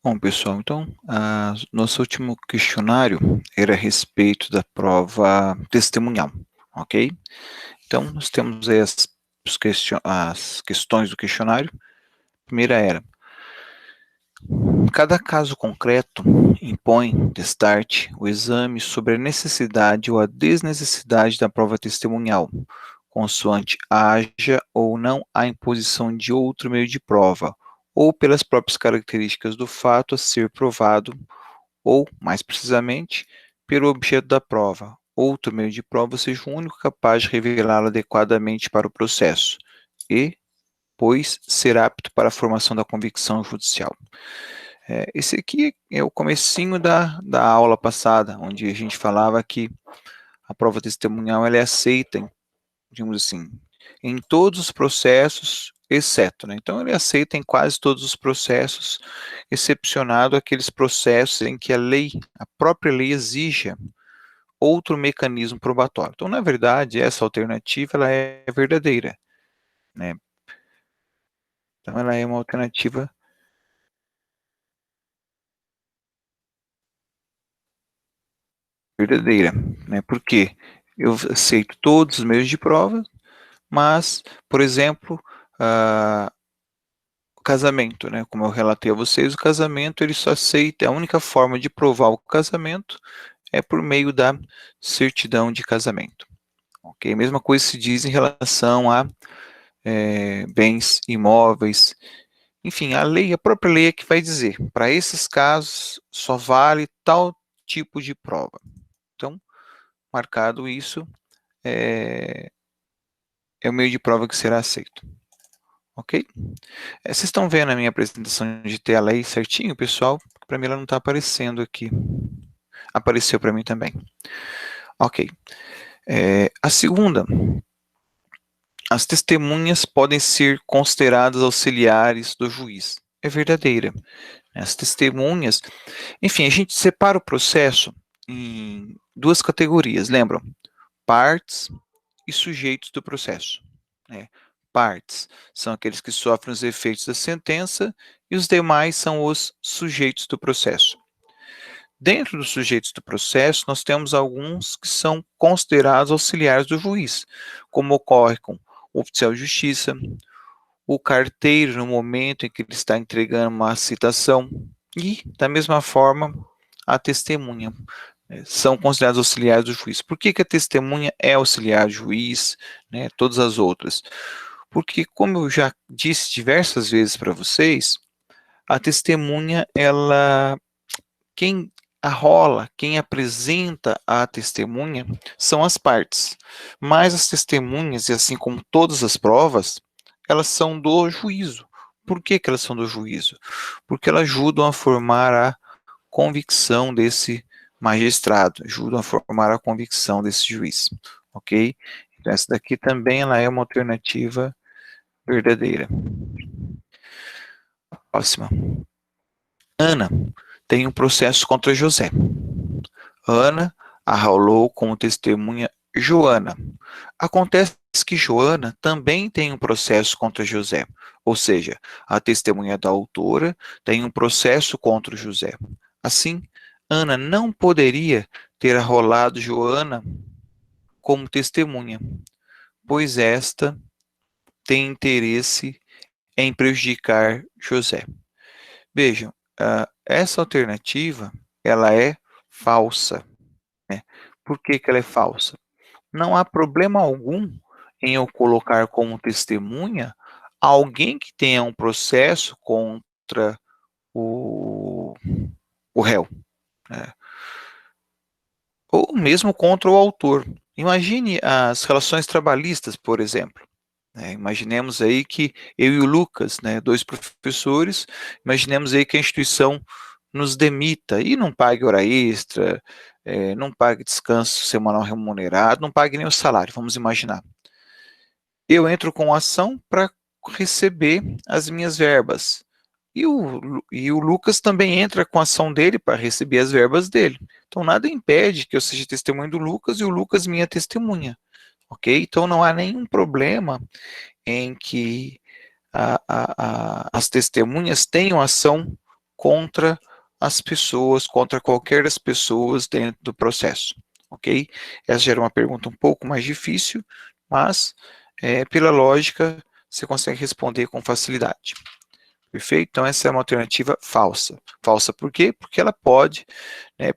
Bom, pessoal, então, nosso último questionário era a respeito da prova testemunhal, ok? Então, nós temos aí as questões do questionário. A primeira era: cada caso concreto impõe, destarte, o exame sobre a necessidade ou a desnecessidade da prova testemunhal, consoante haja ou não a imposição de outro meio de prova, ou pelas próprias características do fato a ser provado, ou, mais precisamente, pelo objeto da prova, outro meio de prova seja o único capaz de revelá-la adequadamente para o processo, e, pois, ser apto para a formação da convicção judicial. Esse aqui é o comecinho da aula passada, onde a gente falava que a prova testemunhal ela é aceita, digamos assim, em todos os processos, exceto, né? Então, ele é aceita em quase todos os processos, excepcionado aqueles processos em que a própria lei exija outro mecanismo probatório. Então, na verdade, essa alternativa ela é verdadeira, né? Então, ela é uma alternativa verdadeira, né? Porque eu aceito todos os meios de prova, mas, por exemplo, o casamento, né? Como eu relatei a vocês, o casamento ele só aceita, a única forma de provar o casamento é por meio da certidão de casamento. Ok? A mesma coisa se diz em relação a bens imóveis. Enfim, a própria lei é que vai dizer, para esses casos só vale tal tipo de prova. Então, marcado isso, é, é o meio de prova que será aceito. Ok? Vocês estão vendo a minha apresentação de tela aí certinho, pessoal? Para mim ela não está aparecendo aqui. Apareceu para mim também. Ok. A segunda, as testemunhas podem ser consideradas auxiliares do juiz. É verdadeira. As testemunhas, enfim, a gente separa o processo em duas categorias, lembram? Partes e sujeitos do processo. Né? Partes são aqueles que sofrem os efeitos da sentença e os demais são os sujeitos do processo. Dentro dos sujeitos do processo, nós temos alguns que são considerados auxiliares do juiz, como ocorre com o oficial de justiça, o carteiro no momento em que ele está entregando uma citação e, da mesma forma, a testemunha. São considerados auxiliares do juiz. Por que a testemunha é auxiliar do juiz, né, todas as outras? Porque, como eu já disse diversas vezes para vocês, a testemunha, quem arrola, quem apresenta a testemunha são as partes. Mas as testemunhas, e assim como todas as provas, elas são do juízo. Por que elas são do juízo? Porque elas ajudam a formar a convicção desse magistrado, ajudam a formar a convicção desse juiz, ok? Então, essa daqui também ela é uma alternativa verdadeira. Próxima. Ana tem um processo contra José. Ana arrolou como testemunha Joana. Acontece que Joana também tem um processo contra José, ou seja, a testemunha da autora tem um processo contra José. Assim, Ana não poderia ter arrolado Joana como testemunha, pois esta tem interesse em prejudicar José. Vejam, essa alternativa ela é falsa. Né? Por que ela é falsa? Não há problema algum em eu colocar como testemunha alguém que tenha um processo contra o, o réu, né? Ou mesmo contra o autor. Imagine as relações trabalhistas, por exemplo. Né? Imaginemos aí que eu e o Lucas, né, dois professores, imaginemos aí que a instituição nos demita e não pague hora extra, não pague descanso semanal remunerado, não pague nem o salário, vamos imaginar. Eu entro com ação para receber as minhas verbas. E o Lucas também entra com a ação dele para receber as verbas dele. Então, nada impede que eu seja testemunha do Lucas e o Lucas minha testemunha. Ok? Então, não há nenhum problema em que as testemunhas tenham ação contra as pessoas, contra qualquer das pessoas dentro do processo, ok? Essa já era uma pergunta um pouco mais difícil, mas pela lógica você consegue responder com facilidade. Perfeito? Então essa é uma alternativa falsa. Falsa por quê? Porque ela pode,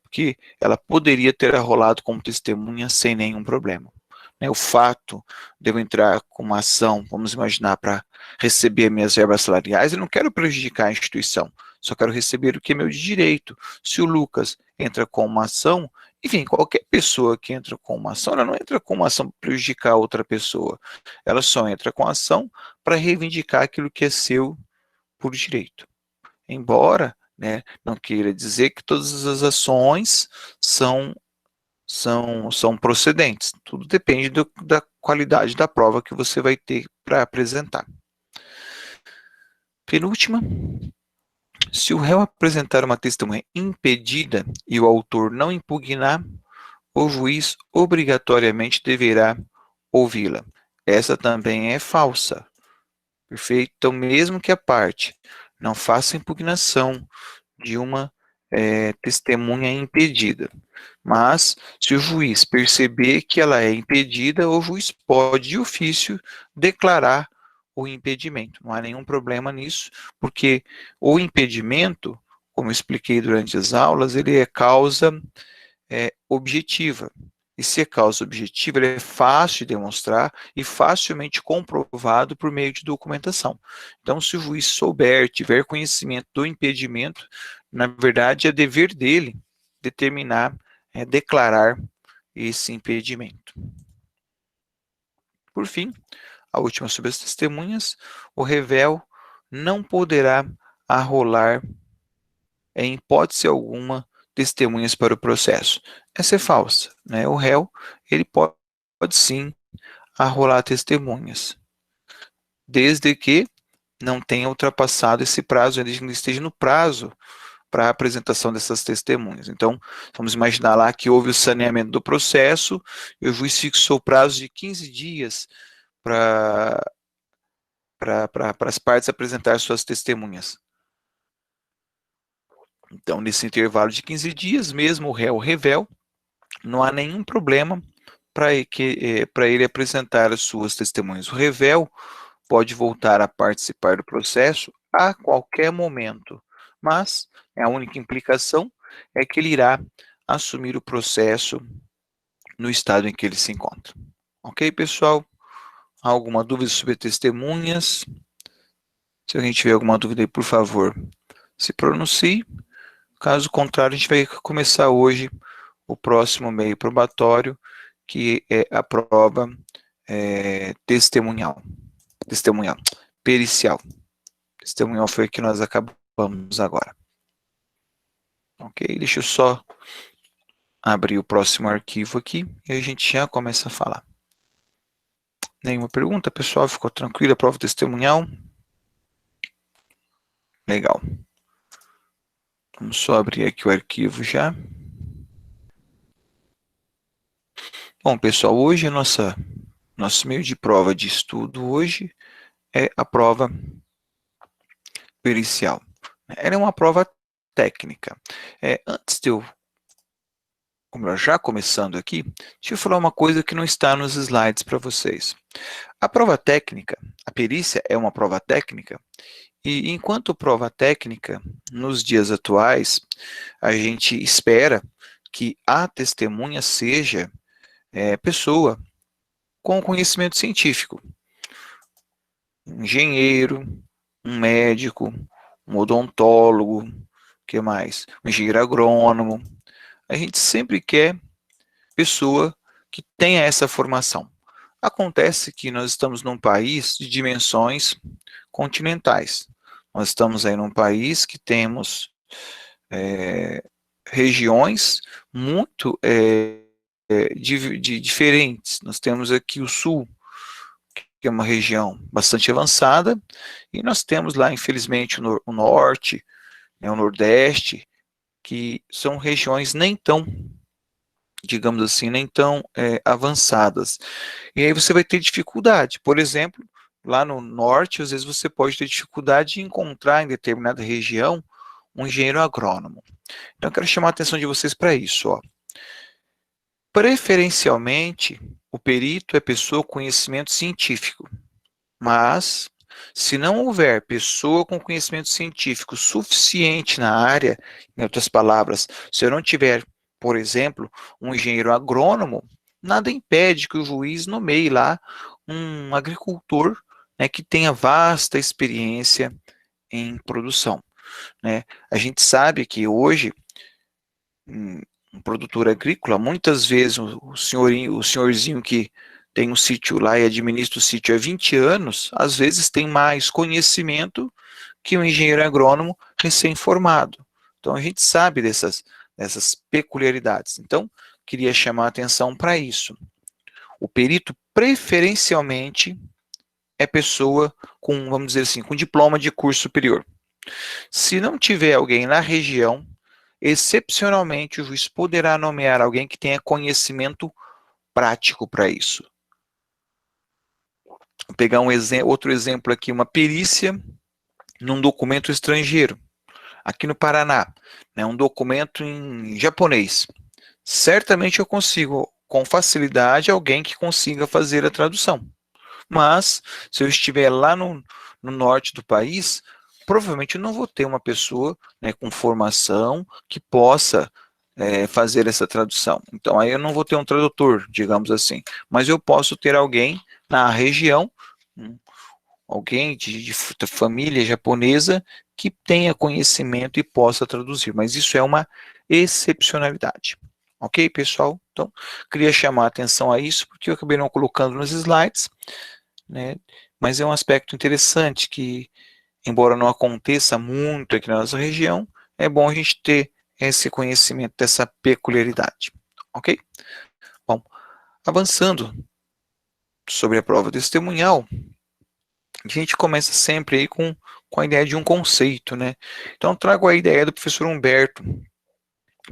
porque ela poderia ter arrolado como testemunha sem nenhum problema. O fato de eu entrar com uma ação, vamos imaginar, para receber minhas verbas salariais, eu não quero prejudicar a instituição, só quero receber o que é meu de direito. Se o Lucas entra com uma ação, enfim, qualquer pessoa que entra com uma ação, ela não entra com uma ação para prejudicar outra pessoa, ela só entra com a ação para reivindicar aquilo que é seu por direito. Embora, não queira dizer que todas as ações são procedentes. Tudo depende da qualidade da prova que você vai ter para apresentar. Penúltima, se o réu apresentar uma testemunha impedida e o autor não impugnar, o juiz obrigatoriamente deverá ouvi-la. Essa também é falsa. Perfeito? Então, mesmo que a parte não faça impugnação de uma testemunha impedida, mas se o juiz perceber que ela é impedida, o juiz pode, de ofício, declarar o impedimento. Não há nenhum problema nisso, porque o impedimento, como eu expliquei durante as aulas, ele é causa objetiva. E se é causa objetiva, ele é fácil de demonstrar e facilmente comprovado por meio de documentação. Então, se o juiz souber, tiver conhecimento do impedimento, na verdade é dever dele determinar, declarar esse impedimento. Por fim, a última sobre as testemunhas, o réu não poderá arrolar, em hipótese alguma, testemunhas para o processo. Essa é falsa, O réu, ele pode sim arrolar testemunhas, desde que não tenha ultrapassado esse prazo, ele esteja no prazo para a apresentação dessas testemunhas. Então, vamos imaginar lá que houve o saneamento do processo e o juiz fixou o prazo de 15 dias para as partes apresentar suas testemunhas. Então, nesse intervalo de 15 dias, mesmo o réu revel, não há nenhum problema para ele apresentar as suas testemunhas. O revel pode voltar a participar do processo a qualquer momento, mas a única implicação é que ele irá assumir o processo no estado em que ele se encontra. Ok, pessoal? Alguma dúvida sobre testemunhas? Se alguém tiver alguma dúvida aí, por favor, se pronuncie. Caso contrário, a gente vai começar hoje o próximo meio probatório, que é a prova testemunhal, pericial. Testemunhal foi o que nós acabamos agora. Ok, deixa eu só abrir o próximo arquivo aqui e a gente já começa a falar. Nenhuma pergunta, pessoal? Ficou tranquilo a prova testemunhal? Legal. Vamos só abrir aqui o arquivo já. Bom, pessoal, hoje nosso meio de prova de estudo hoje é a prova pericial. Ela é uma prova técnica. Antes de eu, já começando aqui, deixa eu falar uma coisa que não está nos slides para vocês. A prova técnica, a perícia é uma prova técnica, e enquanto prova técnica, nos dias atuais, a gente espera que a testemunha seja pessoa com conhecimento científico. Um engenheiro, um médico, um odontólogo, o que mais? Um engenheiro agrônomo. A gente sempre quer pessoa que tenha essa formação. Acontece que nós estamos num país de dimensões continentais. Nós estamos aí num país que temos regiões muito diferentes. Nós temos aqui o sul, que é uma região bastante avançada, e nós temos lá, infelizmente, o norte, o nordeste, que são regiões nem tão, digamos assim, nem tão avançadas. E aí você vai ter dificuldade. Por exemplo, lá no norte, às vezes você pode ter dificuldade de encontrar em determinada região um engenheiro agrônomo. Então, eu quero chamar a atenção de vocês para isso, ó. Preferencialmente, o perito é pessoa com conhecimento científico, mas, se não houver pessoa com conhecimento científico suficiente na área, em outras palavras, se eu não tiver, por exemplo, um engenheiro agrônomo, nada impede que o juiz nomeie lá um agricultor, né, que tenha vasta experiência em produção, né? A gente sabe que hoje um produtor agrícola, muitas vezes o senhorzinho que tem um sítio lá e administra o sítio há 20 anos, às vezes tem mais conhecimento que um engenheiro agrônomo recém-formado. Então a gente sabe dessas peculiaridades. Então, queria chamar a atenção para isso. O perito preferencialmente é pessoa com, vamos dizer assim, com diploma de curso superior. Se não tiver alguém na região, excepcionalmente o juiz poderá nomear alguém que tenha conhecimento prático para isso. Vou pegar outro exemplo aqui, uma perícia num documento estrangeiro. Aqui no Paraná, né, um documento em japonês. Certamente eu consigo, com facilidade, alguém que consiga fazer a tradução. Mas, se eu estiver lá no norte do país, provavelmente eu não vou ter uma pessoa, né, com formação que possa fazer essa tradução. Então, aí eu não vou ter um tradutor, digamos assim. Mas eu posso ter alguém na região, alguém de família japonesa, que tenha conhecimento e possa traduzir. Mas isso é uma excepcionalidade. Ok, pessoal? Então, queria chamar a atenção a isso, porque eu acabei não colocando nos slides, né? Mas é um aspecto interessante que, embora não aconteça muito aqui na nossa região, é bom a gente ter esse conhecimento dessa peculiaridade, ok? Bom, avançando sobre a prova testemunhal, a gente começa sempre aí com a ideia de um conceito, né? Então, trago a ideia do professor Humberto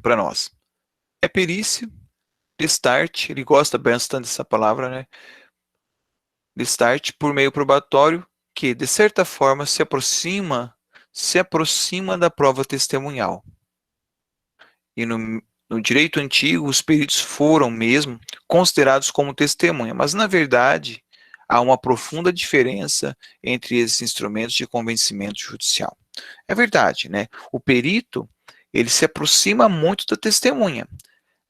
para nós. É perícia, start, ele gosta bastante dessa palavra, né? Start por meio probatório que, de certa forma, se aproxima da prova testemunhal. E no direito antigo, os peritos foram mesmo considerados como testemunha, mas, na verdade, há uma profunda diferença entre esses instrumentos de convencimento judicial. É verdade, né? O perito, ele se aproxima muito da testemunha,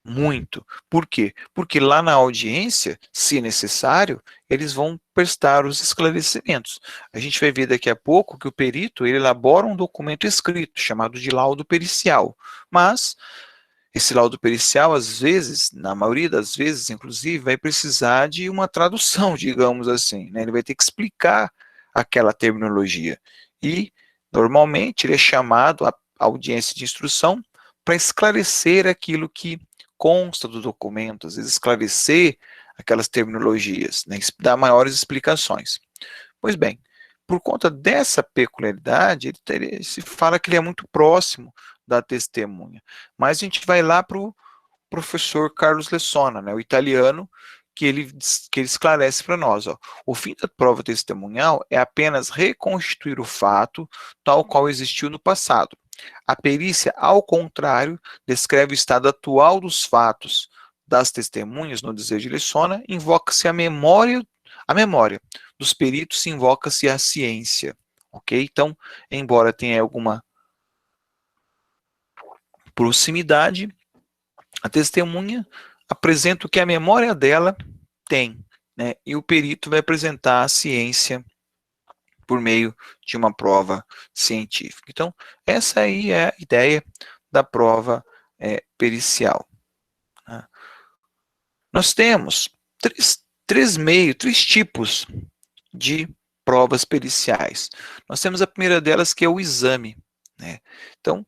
muito. Por quê? Porque lá na audiência, se necessário, eles vão prestar os esclarecimentos. A gente vai ver daqui a pouco que o perito ele elabora um documento escrito, chamado de laudo pericial. Mas esse laudo pericial, às vezes, na maioria das vezes, inclusive, vai precisar de uma tradução, digamos assim, né? Ele vai ter que explicar aquela terminologia. E, normalmente, ele é chamado à audiência de instrução para esclarecer aquilo que consta do documento, às vezes esclarecer aquelas terminologias, né? Dar maiores explicações. Pois bem, por conta dessa peculiaridade, se fala que ele é muito próximo da testemunha. Mas a gente vai lá para o professor Carlos Lessona, né, o italiano, que ele esclarece para nós. Ó, o fim da prova testemunhal é apenas reconstituir o fato tal qual existiu no passado. A perícia, ao contrário, descreve o estado atual dos fatos. Das testemunhas, no dizer de Lessona, invoca-se a memória. Dos peritos, invoca-se a ciência. Ok? Então, embora tenha alguma proximidade, a testemunha apresenta o que a memória dela tem, né? E o perito vai apresentar a ciência por meio de uma prova científica. Então, essa aí é a ideia da prova pericial. Né? Nós temos três tipos de provas periciais. Nós temos a primeira delas, que é o exame, né? Então,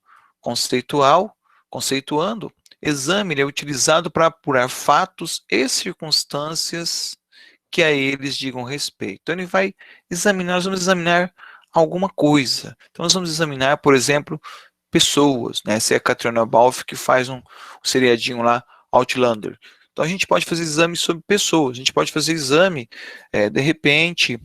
conceituando, exame é utilizado para apurar fatos e circunstâncias que a eles digam respeito. Então, ele vai examinar, nós vamos examinar alguma coisa. Então, nós vamos examinar, por exemplo, pessoas, né? Essa é a Catriona Balfe que faz um seriadinho lá, Outlander. Então, a gente pode fazer exame sobre pessoas, a gente pode fazer exame, de repente,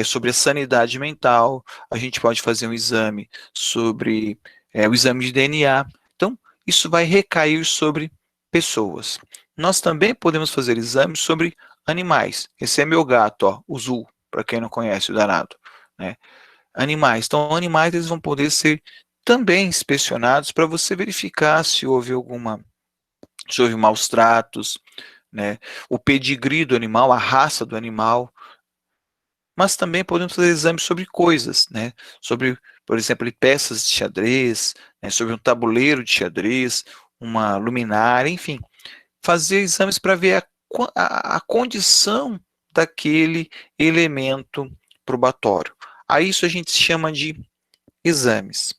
sobre a sanidade mental, a gente pode fazer um exame sobre o exame de DNA. Então, isso vai recair sobre pessoas. Nós também podemos fazer exames sobre animais. Esse é meu gato, ó, o Zul, para quem não conhece o danado, né? Animais. Então, animais eles vão poder ser também inspecionados para você verificar se houve maus tratos, né? O pedigree do animal, a raça do animal, mas também podemos fazer exames sobre coisas, né? Sobre, por exemplo, peças de xadrez, né? Sobre um tabuleiro de xadrez, uma luminária, enfim, fazer exames para ver a condição daquele elemento probatório. A isso a gente chama de exames.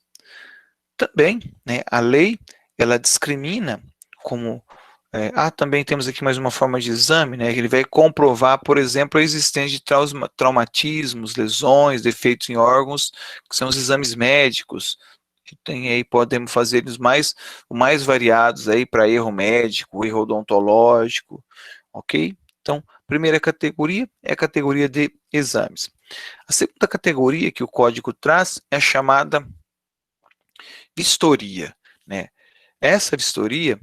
Também, né, a lei, ela discrimina como também temos aqui mais uma forma de exame, né? Ele vai comprovar, por exemplo, a existência de traumatismos, lesões, defeitos em órgãos, que são os exames médicos. Que tem aí, podemos fazer eles o mais variados aí para erro médico, erro odontológico, ok? Então, primeira categoria é a categoria de exames. A segunda categoria que o código traz é a chamada vistoria, né? Essa vistoria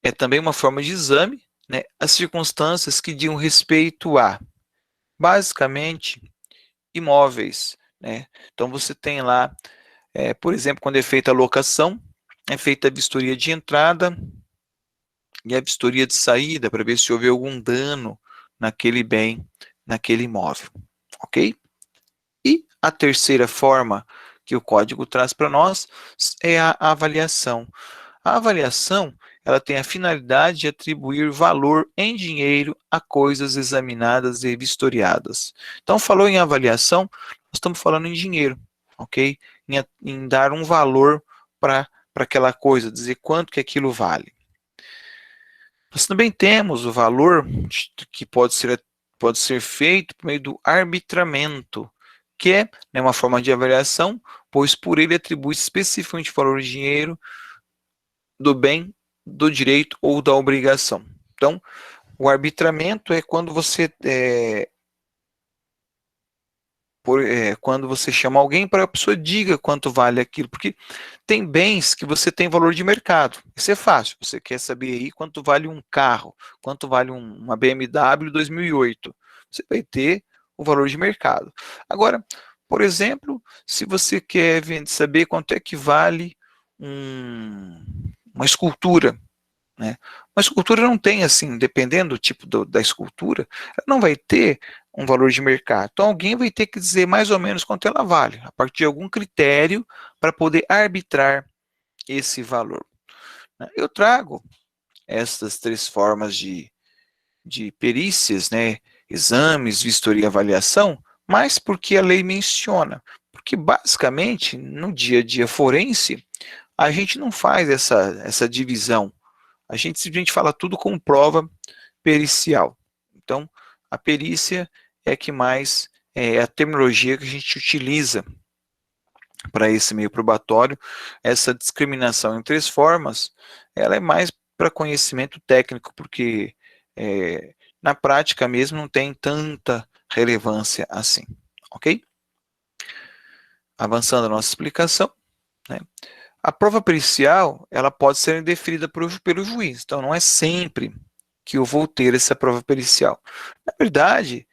é também uma forma de exame, né, as circunstâncias que diam respeito a, basicamente, imóveis, né? Então você tem lá, por exemplo, quando é feita a locação, é feita a vistoria de entrada e a vistoria de saída para ver se houve algum dano naquele bem, naquele imóvel, ok? E a terceira forma que o código traz para nós é a avaliação. A avaliação, ela tem a finalidade de atribuir valor em dinheiro a coisas examinadas e vistoriadas. Então, falou em avaliação, nós estamos falando em dinheiro, ok? Em dar um valor para aquela coisa, dizer quanto que aquilo vale. Nós também temos o valor que pode ser feito por meio do arbitramento, que é, né, uma forma de avaliação, pois por ele atribui especificamente valor de dinheiro do bem, do direito ou da obrigação. Então, o arbitramento é quando quando você chama alguém para a pessoa diga quanto vale aquilo, porque tem bens que você tem valor de mercado. Isso é fácil. Você quer saber aí quanto vale um carro, quanto vale uma BMW 2008. Você vai ter o valor de mercado. Agora, por exemplo, se você quer saber quanto é que vale uma escultura, né? Uma escultura não tem, assim, dependendo do tipo da escultura, ela não vai ter um valor de mercado. Então, alguém vai ter que dizer mais ou menos quanto ela vale, a partir de algum critério para poder arbitrar esse valor, né? Eu trago essas três formas de perícias, né? Exames, vistoria e avaliação, mas porque a lei menciona. Porque, basicamente, no dia a dia forense, a gente não faz essa divisão. A gente simplesmente fala tudo como prova pericial. Então, a perícia é que mais é a terminologia que a gente utiliza para esse meio probatório. Essa discriminação em três formas, ela é mais para conhecimento técnico, porque na prática mesmo não tem tanta relevância assim, ok? Avançando a nossa explicação, né? A prova pericial, ela pode ser indeferida pelo juiz, então não é sempre que eu vou ter essa prova pericial. Na verdade,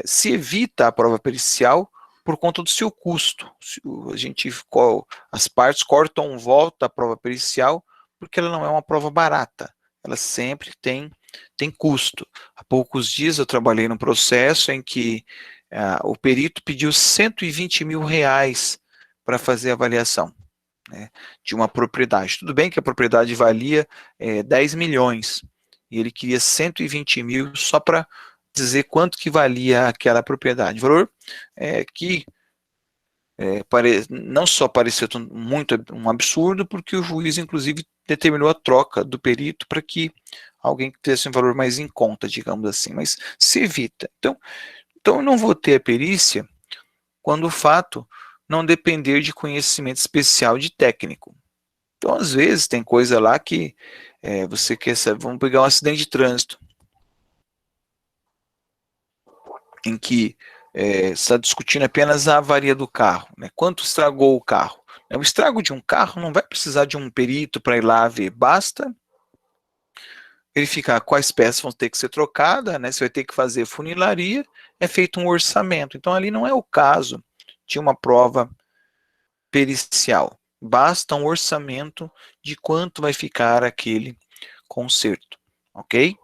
se evita a prova pericial por conta do seu custo. As partes cortam volta a prova pericial porque ela não é uma prova barata, ela sempre tem custo. Há poucos dias eu trabalhei num processo em que o perito pediu R$ 120 mil para fazer a avaliação, né, de uma propriedade. Tudo bem que a propriedade valia 10 milhões, e ele queria 120 mil só para dizer quanto que valia aquela propriedade. Valor que não só pareceu muito um absurdo, porque o juiz, inclusive, determinou a troca do perito para que alguém que tivesse um valor mais em conta, digamos assim, mas se evita. Então eu não vou ter a perícia quando o fato não depender de conhecimento especial de técnico. Então, às vezes, tem coisa lá que você quer saber, vamos pegar um acidente de trânsito, em que está discutindo apenas a avaria do carro, né? Quanto estragou o carro? O estrago de um carro não vai precisar de um perito para ir lá ver, basta verificar quais peças vão ter que ser trocadas, né? Você vai ter que fazer funilaria, é feito um orçamento. Então, ali não é o caso de uma prova pericial. Basta um orçamento de quanto vai ficar aquele conserto, ok?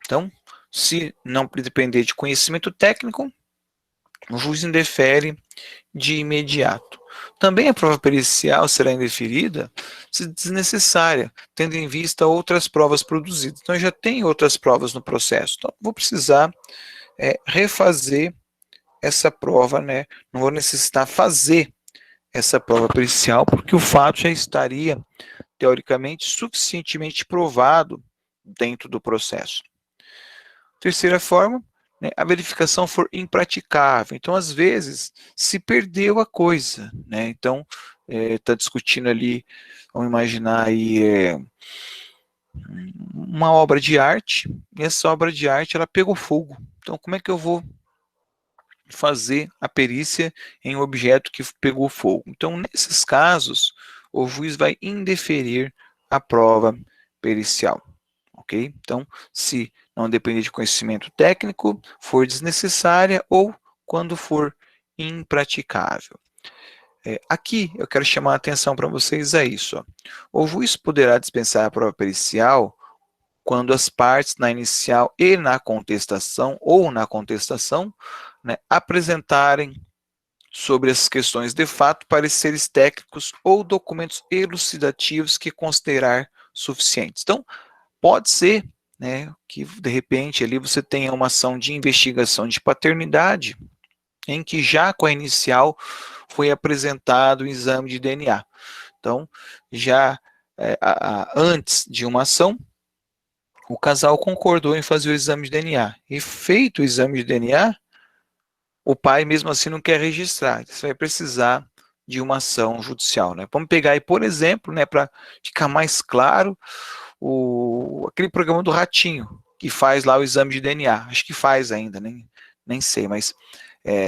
Então, se não depender de conhecimento técnico, o juiz indefere de imediato. Também a prova pericial será indeferida se desnecessária, tendo em vista outras provas produzidas. Então, já tem outras provas no processo. Então, vou precisar refazer essa prova, né? Não vou necessitar fazer essa prova pericial, porque o fato já estaria, teoricamente, suficientemente provado dentro do processo. Terceira forma, né, a verificação for impraticável. Então, às vezes, se perdeu a coisa, né? Então, está discutindo ali, vamos imaginar aí, uma obra de arte, e essa obra de arte, ela pegou fogo. Então, como é que eu vou fazer a perícia em um objeto que pegou fogo? Então, nesses casos, o juiz vai indeferir a prova pericial, ok? Então, se não depender de conhecimento técnico, for desnecessária ou quando for impraticável. Aqui eu quero chamar a atenção para vocês a isso. Ó. O juiz poderá dispensar a prova pericial quando as partes na inicial e na contestação, ou na contestação, né, apresentarem sobre as questões de fato pareceres técnicos ou documentos elucidativos que considerar suficientes. Então, pode ser, né, que de repente ali você tenha uma ação de investigação de paternidade em que já com a inicial foi apresentado o exame de DNA. Então, já antes de uma ação, o casal concordou em fazer o exame de DNA. E feito o exame de DNA, o pai mesmo assim não quer registrar. Você vai precisar de uma ação judicial, né? Vamos pegar aí, por exemplo, né, para ficar mais claro, aquele programa do Ratinho, que faz lá o exame de DNA. Acho que faz ainda, nem sei, mas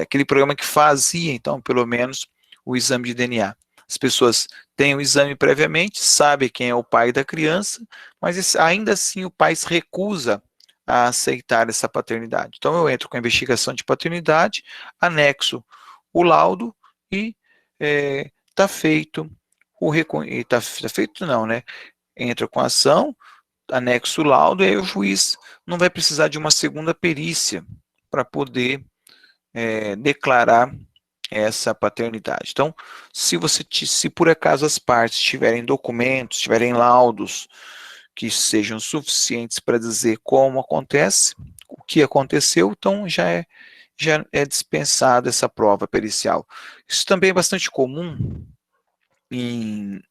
aquele programa que fazia, então, pelo menos, o exame de DNA. As pessoas têm o exame previamente, sabem quem é o pai da criança, mas ainda assim o pai se recusa a aceitar essa paternidade. Então, eu entro com a investigação de paternidade, anexo o laudo e está feito o reconhecimento. Está feito não, né? Entra com a ação, anexo o laudo, e aí o juiz não vai precisar de uma segunda perícia para poder declarar essa paternidade. Então, se por acaso as partes tiverem documentos, tiverem laudos que sejam suficientes para dizer como acontece, o que aconteceu, então já é dispensada essa prova pericial. Isso também é bastante comum em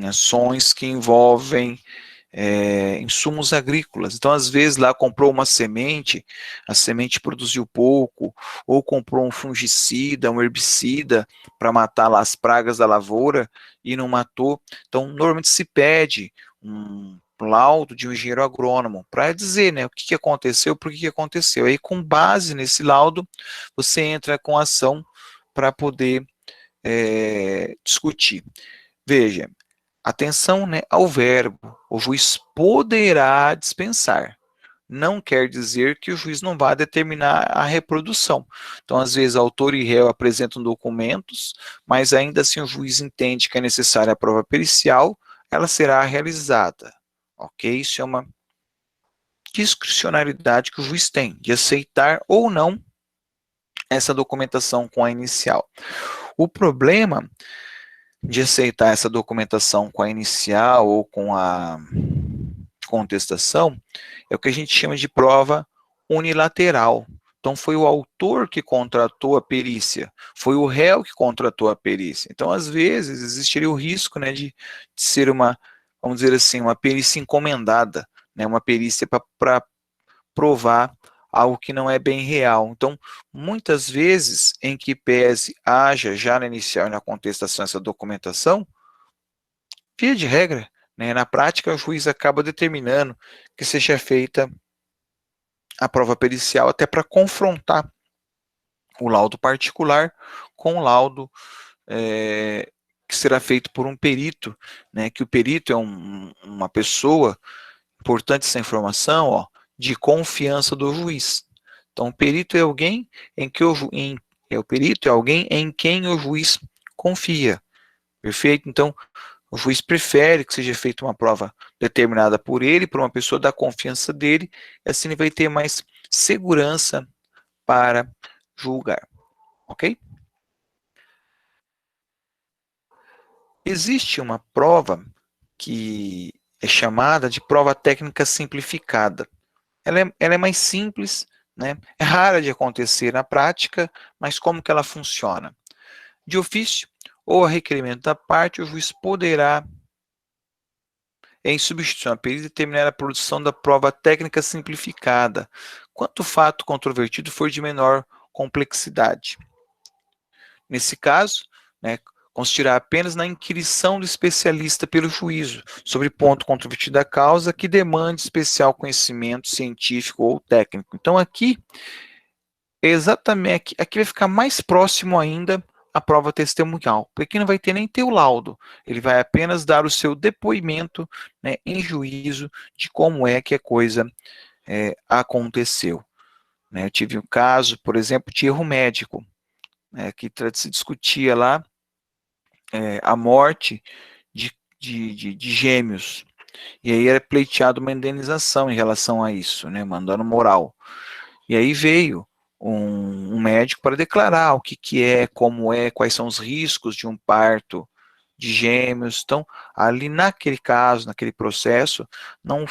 ações que envolvem insumos agrícolas. Então, às vezes, lá comprou uma semente, a semente produziu pouco, ou comprou um fungicida, um herbicida para matar lá as pragas da lavoura e não matou. Então, normalmente se pede um laudo de um engenheiro agrônomo para dizer, né, o que aconteceu, por que aconteceu. Aí, com base nesse laudo, você entra com ação para poder discutir. Veja, atenção, né, ao verbo. O juiz poderá dispensar. Não quer dizer que o juiz não vá determinar a reprodução. Então, às vezes, autor e réu apresentam documentos, mas ainda assim o juiz entende que é necessária a prova pericial, ela será realizada. Ok? Isso é uma discricionariedade que o juiz tem, de aceitar ou não essa documentação com a inicial. O problema de aceitar essa documentação com a inicial ou com a contestação é o que a gente chama de prova unilateral. Então, foi o autor que contratou a perícia, foi o réu que contratou a perícia. Então, às vezes, existiria o risco, né, de ser uma, vamos dizer assim, uma perícia encomendada, né, uma perícia para provar algo que não é bem real. Então, muitas vezes, em que pese haja já na inicial e na contestação essa documentação, via de regra, né, na prática, o juiz acaba determinando que seja feita a prova pericial até para confrontar o laudo particular com o laudo que será feito por um perito, né, que o perito é uma pessoa, importante essa informação, ó, de confiança do juiz. Então, o perito é alguém em que o perito é alguém em quem o juiz confia. Perfeito? Então, o juiz prefere que seja feita uma prova determinada por ele, por uma pessoa da confiança dele, e assim ele vai ter mais segurança para julgar. Ok? Existe uma prova que é chamada de prova técnica simplificada. Ela é mais simples, né? É rara de acontecer na prática, mas como que ela funciona? De ofício ou a requerimento da parte, o juiz poderá, em substituição à perícia, determinar a produção da prova técnica simplificada, quanto o fato controvertido for de menor complexidade. Nesse caso, né, consistirá apenas na inquirição do especialista pelo juízo sobre ponto controvertido da causa que demande especial conhecimento científico ou técnico. Então, aqui, exatamente, aqui vai ficar mais próximo ainda a prova testemunhal, porque aqui não vai ter nem teu laudo, ele vai apenas dar o seu depoimento, né, em juízo de como é que a coisa aconteceu. Né? Eu tive um caso, por exemplo, de erro médico, que se discutia lá a morte de gêmeos, e aí era pleiteado uma indenização em relação a isso, né, mandando moral. E aí veio um médico para declarar o que é, como é, quais são os riscos de um parto de gêmeos. Então, ali naquele caso, naquele processo,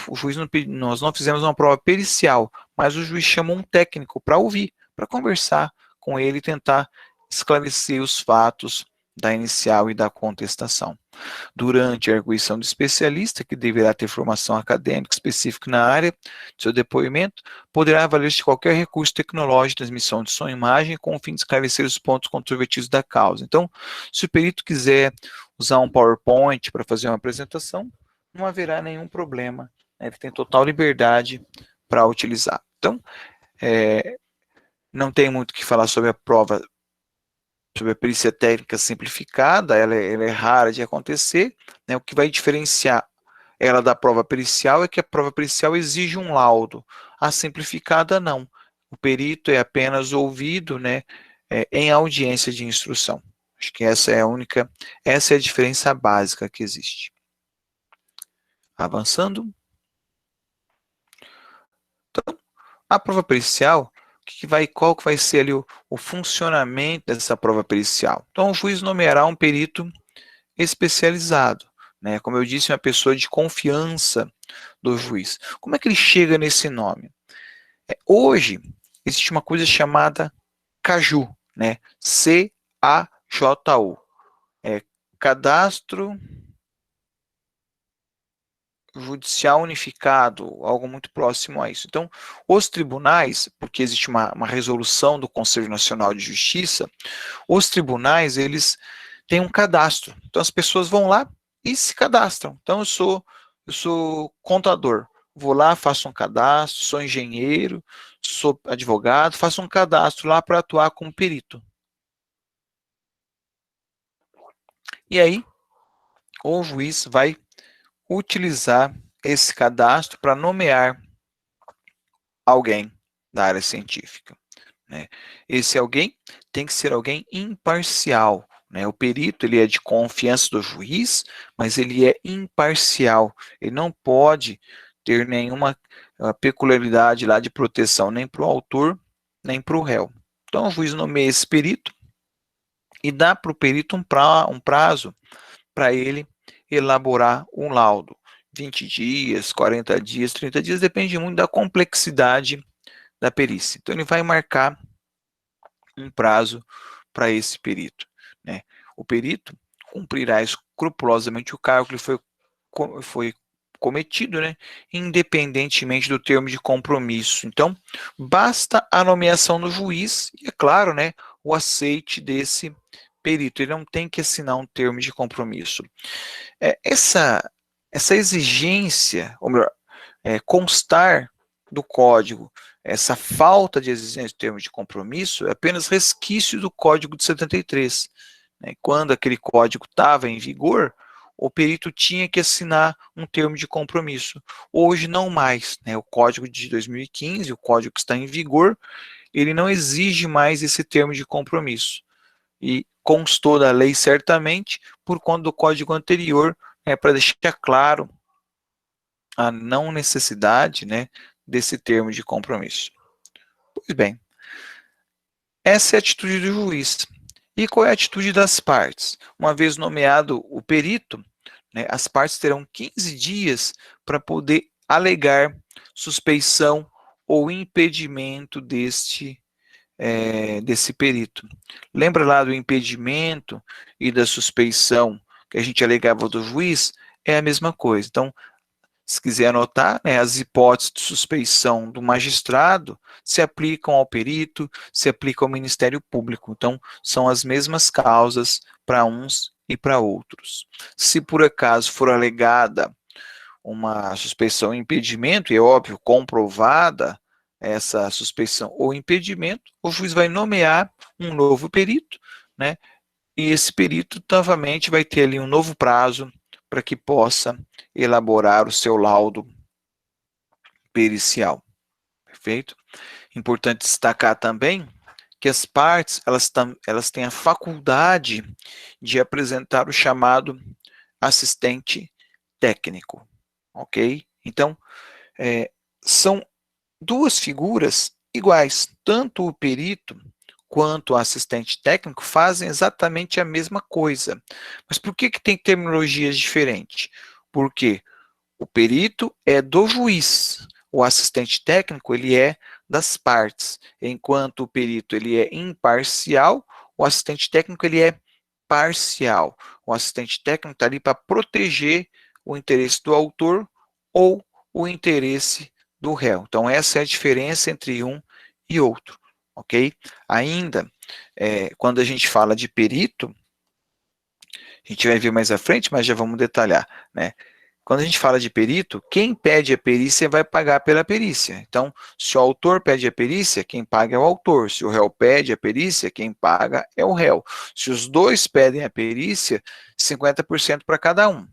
o juiz nós não fizemos uma prova pericial, mas o juiz chamou um técnico para ouvir, para conversar com ele e tentar esclarecer os fatos da inicial e da contestação. Durante a arguição do especialista, que deverá ter formação acadêmica específica na área de seu depoimento, poderá valer-se de qualquer recurso tecnológico de transmissão de som e imagem com o fim de esclarecer os pontos controvertidos da causa. Então, se o perito quiser usar um PowerPoint para fazer uma apresentação, não haverá nenhum problema, né? Ele tem total liberdade para utilizar. Então, não tem muito o que falar sobre a prova, sobre a perícia técnica simplificada, ela é rara de acontecer, né? O que vai diferenciar ela da prova pericial é que a prova pericial exige um laudo, a simplificada não. O perito é apenas ouvido, né, em audiência de instrução. Acho que essa é a diferença básica que existe. Avançando. Então, a prova pericial, qual que vai ser ali o funcionamento dessa prova pericial? Então, o juiz nomeará um perito especializado, né? Como eu disse, uma pessoa de confiança do juiz. Como é que ele chega nesse nome? Hoje, existe uma coisa chamada CAJU, né? C-A-J-U. Cadastro Judicial Unificado, algo muito próximo a isso. Então, os tribunais, porque existe uma resolução do Conselho Nacional de Justiça, os tribunais, eles têm um cadastro. Então, as pessoas vão lá e se cadastram. Então, eu sou contador. Vou lá, faço um cadastro, sou engenheiro, sou advogado, faço um cadastro lá para atuar como perito. E aí, o juiz vai utilizar esse cadastro para nomear alguém da área científica, né? Esse alguém tem que ser alguém imparcial, né? O perito, ele é de confiança do juiz, mas ele é imparcial. Ele não pode ter nenhuma peculiaridade lá de proteção, nem para o autor, nem para o réu. Então, o juiz nomeia esse perito e dá para o perito um prazo para ele elaborar um laudo. 20 dias, 40 dias, 30 dias, depende muito da complexidade da perícia. Então, ele vai marcar um prazo para esse perito, né? O perito cumprirá escrupulosamente o cargo que foi cometido, né? Independentemente do termo de compromisso. Então, basta a nomeação do juiz e, é claro, né, o aceite desse perito. Ele não tem que assinar um termo de compromisso. Essa exigência, ou melhor, constar do código, essa falta de exigência de termo de compromisso é apenas resquício do Código de 73. né? Quando aquele código estava em vigor, o perito tinha que assinar um termo de compromisso. Hoje não mais, né? O código de 2015, o código que está em vigor, ele não exige mais esse termo de compromisso. E constou da lei certamente por conta do código anterior, para deixar claro a não necessidade, né, desse termo de compromisso. Pois bem, essa é a atitude do juiz. E qual é a atitude das partes? Uma vez nomeado o perito, né, as partes terão 15 dias para poder alegar suspeição ou impedimento desse perito. Lembra lá do impedimento e da suspeição que a gente alegava do juiz? É a mesma coisa. Então, se quiser anotar, né, as hipóteses de suspeição do magistrado se aplicam ao perito, se aplicam ao Ministério Público. Então, são as mesmas causas para uns e para outros. Se por acaso for alegada uma suspeição ou impedimento, e é óbvio, comprovada essa suspeição ou impedimento, o juiz vai nomear um novo perito, né? E esse perito novamente vai ter ali um novo prazo para que possa elaborar o seu laudo pericial. Perfeito? Importante destacar também que as partes elas têm a faculdade de apresentar o chamado assistente técnico, ok? Então, são duas figuras iguais, tanto o perito quanto o assistente técnico fazem exatamente a mesma coisa. Mas por que tem terminologias diferentes? Porque o perito é do juiz, o assistente técnico ele é das partes, enquanto o perito ele é imparcial, o assistente técnico ele é parcial. O assistente técnico está ali para proteger o interesse do autor ou o interesse do réu. Então, essa é a diferença entre um e outro, ok? Ainda, quando a gente fala de perito, a gente vai ver mais à frente, mas já vamos detalhar, né? Quando a gente fala de perito, quem pede a perícia vai pagar pela perícia. Então, se o autor pede a perícia, quem paga é o autor. Se o réu pede a perícia, quem paga é o réu. Se os dois pedem a perícia, 50% para cada um.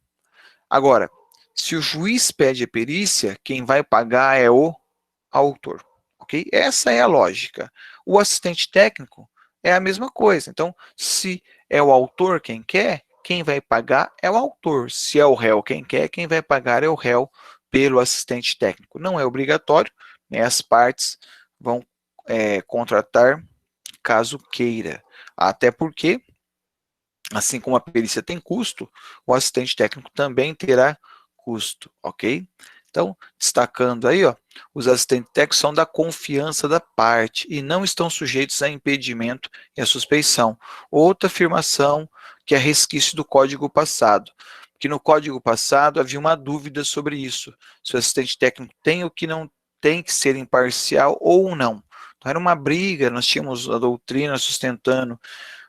Agora, se o juiz pede a perícia, quem vai pagar é o autor. Ok? Essa é a lógica. O assistente técnico é a mesma coisa. Então, se é o autor quem quer, quem vai pagar é o autor. Se é o réu quem quer, quem vai pagar é o réu pelo assistente técnico. Não é obrigatório, né? As partes vão contratar caso queira. Até porque, assim como a perícia tem custo, o assistente técnico também terá custo, ok? Então, destacando aí, ó, os assistentes técnicos são da confiança da parte e não estão sujeitos a impedimento e a suspeição. Outra afirmação que é resquício do código passado, que no código passado havia uma dúvida sobre isso, se o assistente técnico tem ou que não tem que ser imparcial ou não. Então, era uma briga, nós tínhamos a doutrina sustentando,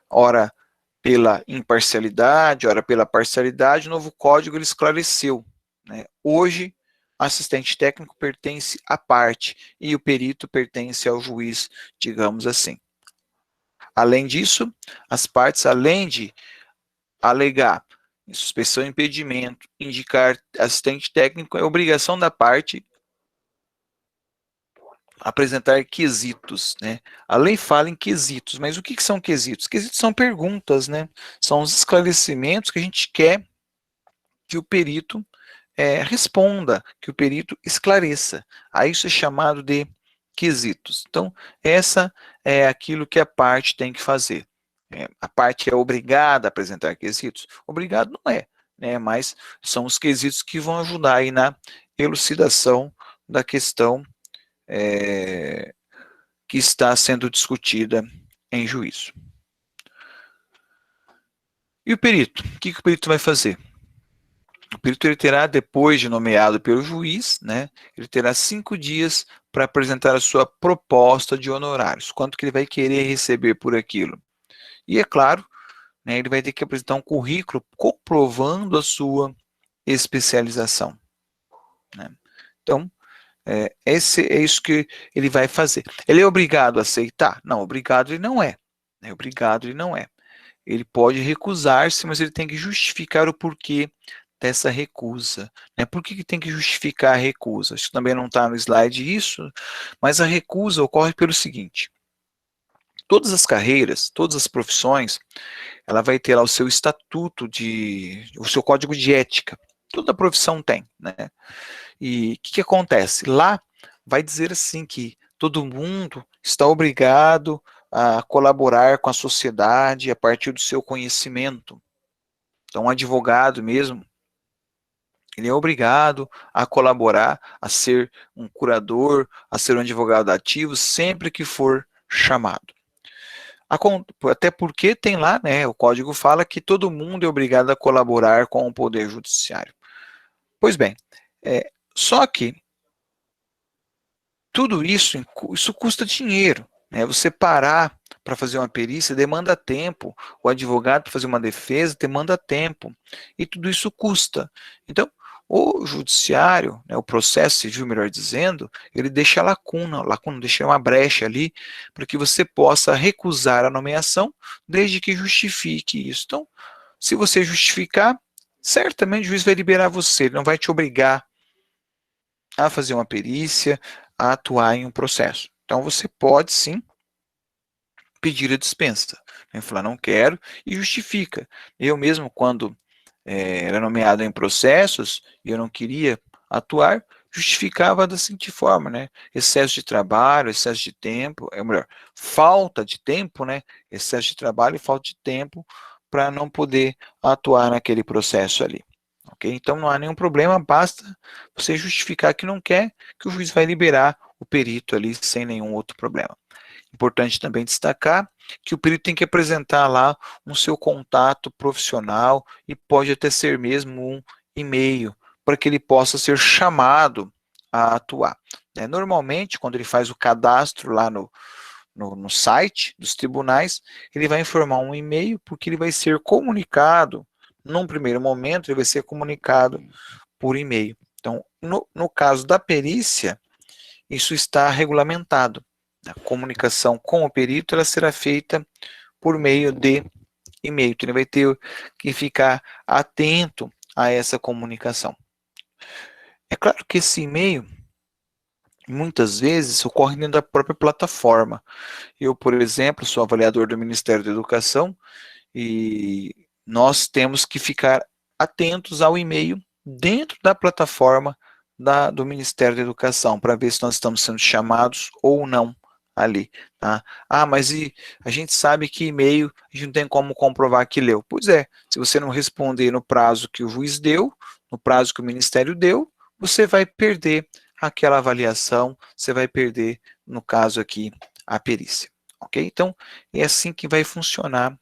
ora pela imparcialidade, ora pela parcialidade, o novo código ele esclareceu, né? Hoje, assistente técnico pertence à parte e o perito pertence ao juiz, digamos assim. Além disso, as partes, além de alegar suspeição e impedimento, indicar assistente técnico, é obrigação da parte apresentar quesitos, né? A lei fala em quesitos, mas o que são quesitos? Quesitos são perguntas, né? São os esclarecimentos que a gente quer que o perito responda, que o perito esclareça. Aí isso é chamado de quesitos. Então, essa é aquilo que a parte tem que fazer. A parte é obrigada a apresentar quesitos? Obrigado não é, né? Mas são os quesitos que vão ajudar aí na elucidação da questão que está sendo discutida em juízo. E o perito? O que o perito vai fazer? O perito ele terá, depois de nomeado pelo juiz, né, ele terá 5 dias para apresentar a sua proposta de honorários, quanto que ele vai querer receber por aquilo. E é claro, né, ele vai ter que apresentar um currículo comprovando a sua especialização, né? Então, é isso que ele vai fazer. Ele é obrigado a aceitar? Não, obrigado ele não é. Obrigado ele não é. ele pode recusar-se, mas ele tem que justificar o porquê dessa recusa, né? Por que tem que justificar a recusa? Isso também não está no slide isso, mas a recusa ocorre pelo seguinte: todas as carreiras, todas as profissões, ela vai ter lá o seu estatuto o seu código de ética. Toda profissão tem, né? E o que acontece? Lá vai dizer assim que todo mundo está obrigado a colaborar com a sociedade a partir do seu conhecimento. Então, um advogado mesmo, ele é obrigado a colaborar, a ser um curador, a ser um advogado ativo sempre que for chamado. Até porque tem lá, né, o código fala que todo mundo é obrigado a colaborar com o Poder Judiciário. Pois bem, só que tudo isso custa dinheiro, né? Você parar para fazer uma perícia demanda tempo, o advogado para fazer uma defesa demanda tempo, e tudo isso custa. Então, o judiciário, né, o processo civil, melhor dizendo, ele deixa lacuna, deixa uma brecha ali, para que você possa recusar a nomeação, desde que justifique isso. Então, se você justificar, certamente o juiz vai liberar você, ele não vai te obrigar a fazer uma perícia, a atuar em um processo. Então, você pode, sim, pedir a dispensa. Né? Falar, não quero, e justifica. Eu mesmo, quando era nomeado em processos, e eu não queria atuar, justificava da seguinte forma, né? Excesso de trabalho, excesso de tempo, melhor, falta de tempo, né? Excesso de trabalho e falta de tempo para não poder atuar naquele processo ali. Ok? Então não há nenhum problema, basta você justificar que não quer, que o juiz vai liberar o perito ali sem nenhum outro problema. Importante também destacar que o perito tem que apresentar lá um seu contato profissional e pode até ser mesmo um e-mail, para que ele possa ser chamado a atuar. Normalmente, quando ele faz o cadastro lá no site dos tribunais, ele vai informar um e-mail, porque ele vai ser comunicado, num primeiro momento, ele vai ser comunicado por e-mail. Então, no caso da perícia, isso está regulamentado. A comunicação com o perito ela será feita por meio de e-mail. Então, ele vai ter que ficar atento a essa comunicação. É claro que esse e-mail, muitas vezes, ocorre dentro da própria plataforma. Eu, por exemplo, sou avaliador do Ministério da Educação e nós temos que ficar atentos ao e-mail dentro da plataforma do Ministério da Educação, para ver se nós estamos sendo chamados ou não ali. Tá? Mas a gente sabe que e-mail a gente não tem como comprovar que leu. Pois é, se você não responder no prazo que o juiz deu, no prazo que o Ministério deu, você vai perder aquela avaliação, você vai perder, no caso aqui, a perícia. Ok? Então, é assim que vai funcionar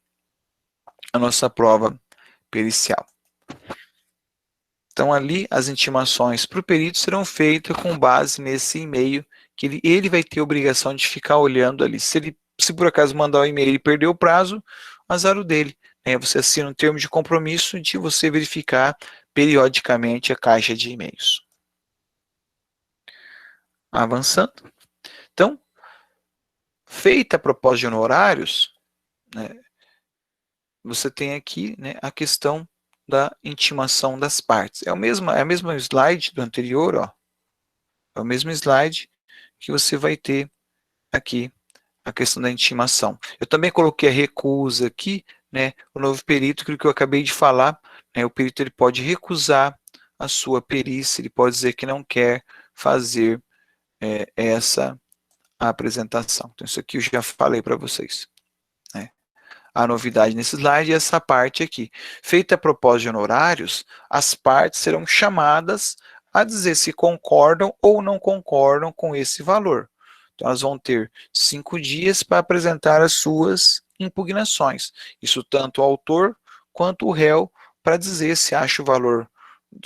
a nossa prova pericial. Então, ali, as intimações para o perito serão feitas com base nesse e-mail, que ele vai ter a obrigação de ficar olhando ali. Se por acaso mandar o e-mail e perder o prazo, azar o dele. Você assina um termo de compromisso de você verificar periodicamente a caixa de e-mails. Avançando. Então, feita a proposta de honorários, você tem aqui a questão da intimação das partes. É a mesma slide do anterior, ó. É o mesmo slide que você vai ter aqui a questão da intimação. Eu também coloquei a recusa aqui, o novo perito, aquilo que eu acabei de falar, o perito ele pode recusar a sua perícia, ele pode dizer que não quer fazer essa apresentação. Então, isso aqui eu já falei para vocês. A novidade nesse slide é essa parte aqui. Feita a proposta de honorários, as partes serão chamadas a dizer se concordam ou não concordam com esse valor. Então, elas vão ter 5 dias para apresentar as suas impugnações. Isso tanto o autor quanto o réu, para dizer se acha o valor,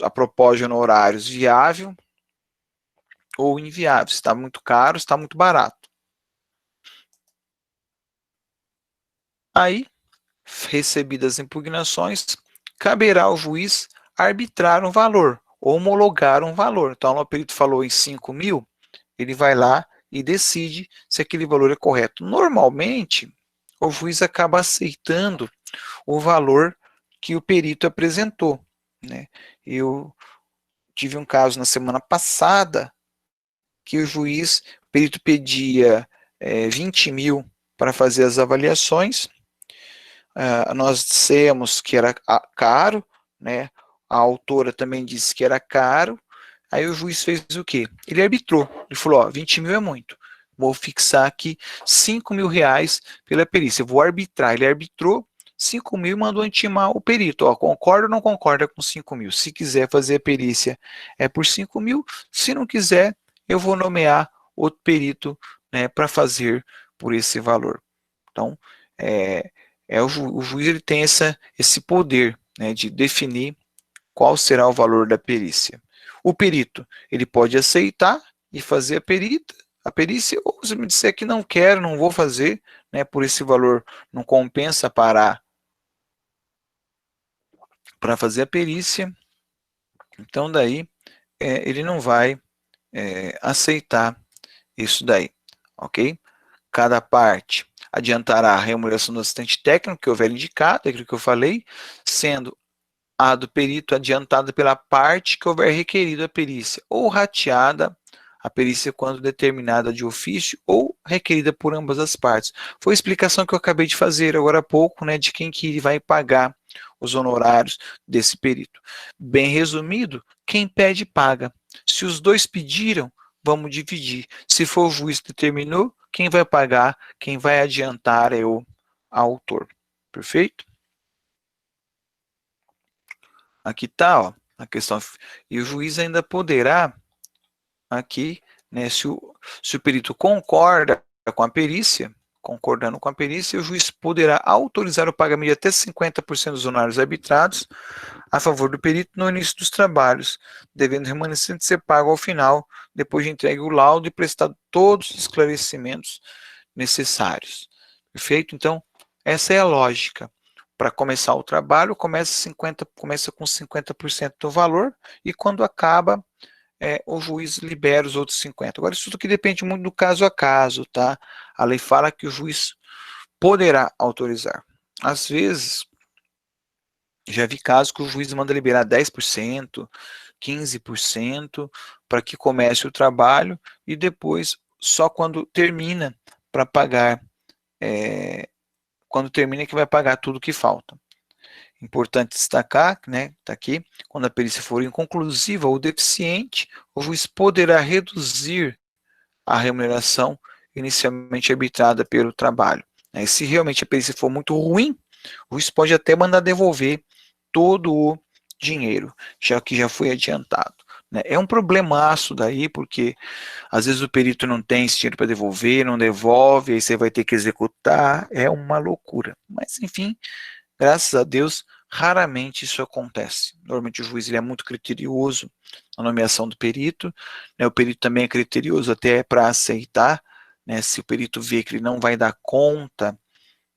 a proposta de honorários viável ou inviável, se está muito caro, se está muito barato. Aí, recebidas as impugnações, caberá ao juiz arbitrar um valor, homologar um valor. Então, o perito falou em 5 mil, ele vai lá e decide se aquele valor é correto. Normalmente, o juiz acaba aceitando o valor que o perito apresentou, né? Eu tive um caso na semana passada que o perito pedia 20 mil para fazer as avaliações. Nós dissemos que era caro, né? A autora também disse que era caro. Aí o juiz fez o quê? Ele arbitrou. Ele falou: ó, 20 mil é muito. Vou fixar aqui 5 mil reais pela perícia. Vou arbitrar. Ele arbitrou 5 mil e mandou intimar o perito. Ó, concorda ou não concorda com 5 mil? Se quiser fazer a perícia é por 5 mil. Se não quiser, eu vou nomear outro perito, né, para fazer por esse valor. Então, é, o juiz ele tem esse poder, né, de definir qual será o valor da perícia. O perito, ele pode aceitar e fazer a perícia, ou se me disser que não quero, não vou fazer, né, por esse valor não compensa parar para fazer a perícia, então daí ele não vai aceitar isso daí, ok? Cada parte adiantará a remuneração do assistente técnico que houver indicado, aquilo que eu falei, sendo a do perito adiantada pela parte que houver requerido a perícia, ou rateada a perícia quando determinada de ofício, ou requerida por ambas as partes. Foi a explicação que eu acabei de fazer agora há pouco, né, de quem que vai pagar os honorários desse perito. Bem resumido, quem pede, paga. Se os dois pediram, vamos dividir. Se for o juiz que determinou, quem vai pagar, quem vai adiantar é o autor. Perfeito? Aqui está, ó, a questão. E o juiz ainda poderá, aqui, né, se o perito concorda com a perícia, concordando com a perícia, o juiz poderá autorizar o pagamento de até 50% dos honorários arbitrados a favor do perito no início dos trabalhos, devendo o remanescente ser pago ao final, depois de entregue o laudo e prestado todos os esclarecimentos necessários. Perfeito? Então, essa é a lógica. Para começar o trabalho, começa com 50% do valor e quando acaba, o juiz libera os outros 50%. Agora, isso aqui depende muito do caso a caso, tá? A lei fala que o juiz poderá autorizar. Às vezes, já vi casos que o juiz manda liberar 10%, 15% para que comece o trabalho e depois, só quando termina, para pagar, quando termina que vai pagar tudo que falta. Importante destacar, né, está aqui, quando a perícia for inconclusiva ou deficiente, o juiz poderá reduzir a remuneração inicialmente arbitrada pelo trabalho. Né? Se realmente a perícia for muito ruim, o juiz pode até mandar devolver todo o dinheiro, já que já foi adiantado. Né? É um problemaço daí, porque às vezes o perito não tem esse dinheiro para devolver, não devolve, aí você vai ter que executar, é uma loucura. Mas, enfim, graças a Deus, raramente isso acontece. Normalmente o juiz ele é muito criterioso na nomeação do perito, né? O perito também é criterioso até para aceitar, né? Se o perito vê que ele não vai dar conta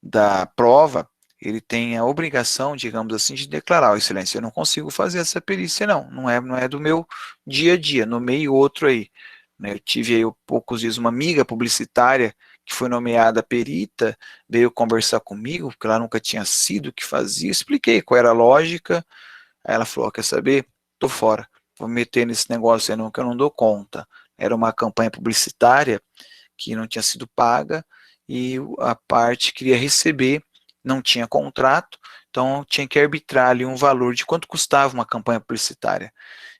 da prova, ele tem a obrigação, digamos assim, de declarar: ó, excelência, eu não consigo fazer essa perícia não é do meu dia a dia, nomeei outro aí. Né? Eu tive aí há poucos dias uma amiga publicitária que foi nomeada perita, veio conversar comigo, porque ela nunca tinha sido o que fazia, expliquei qual era a lógica, aí ela falou: ó, quer saber? Tô fora, vou me meter nesse negócio aí não, que eu não dou conta. Era uma campanha publicitária que não tinha sido paga, e a parte queria receber, não tinha contrato, então tinha que arbitrar ali um valor de quanto custava uma campanha publicitária.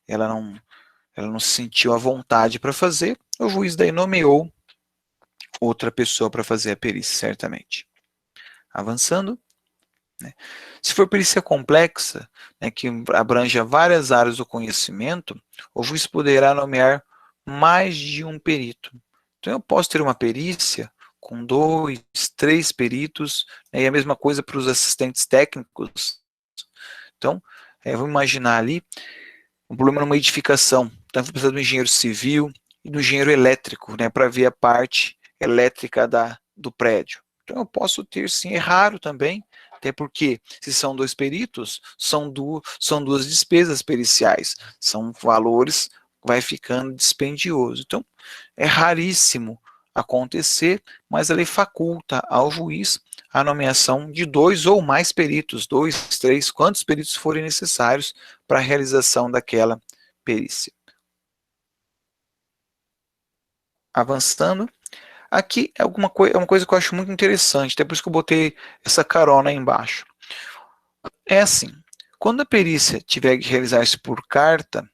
Ela não se sentiu à vontade para fazer, o juiz daí nomeou outra pessoa para fazer a perícia, certamente. Avançando, né? Se for perícia complexa, né, que abranja várias áreas do conhecimento, o juiz poderá nomear mais de um perito. Então, eu posso ter uma perícia com 2, 3 peritos, né, e a mesma coisa para os assistentes técnicos. Então, vamos imaginar ali um problema numa edificação. Então, eu vou precisar do engenheiro civil e do engenheiro elétrico, né, para ver a parte elétrica do prédio. Então, eu posso ter, sim, é raro também, até porque, se são 2 peritos, são duas despesas periciais, são valores, vai ficando dispendioso. Então, é raríssimo acontecer, mas a lei faculta ao juiz a nomeação de 2 ou mais peritos, 2, 3, quantos peritos forem necessários para a realização daquela perícia. Avançando, aqui é uma coisa que eu acho muito interessante, até por isso que eu botei essa carona aí embaixo. É assim, quando a perícia tiver que realizar isso por carta,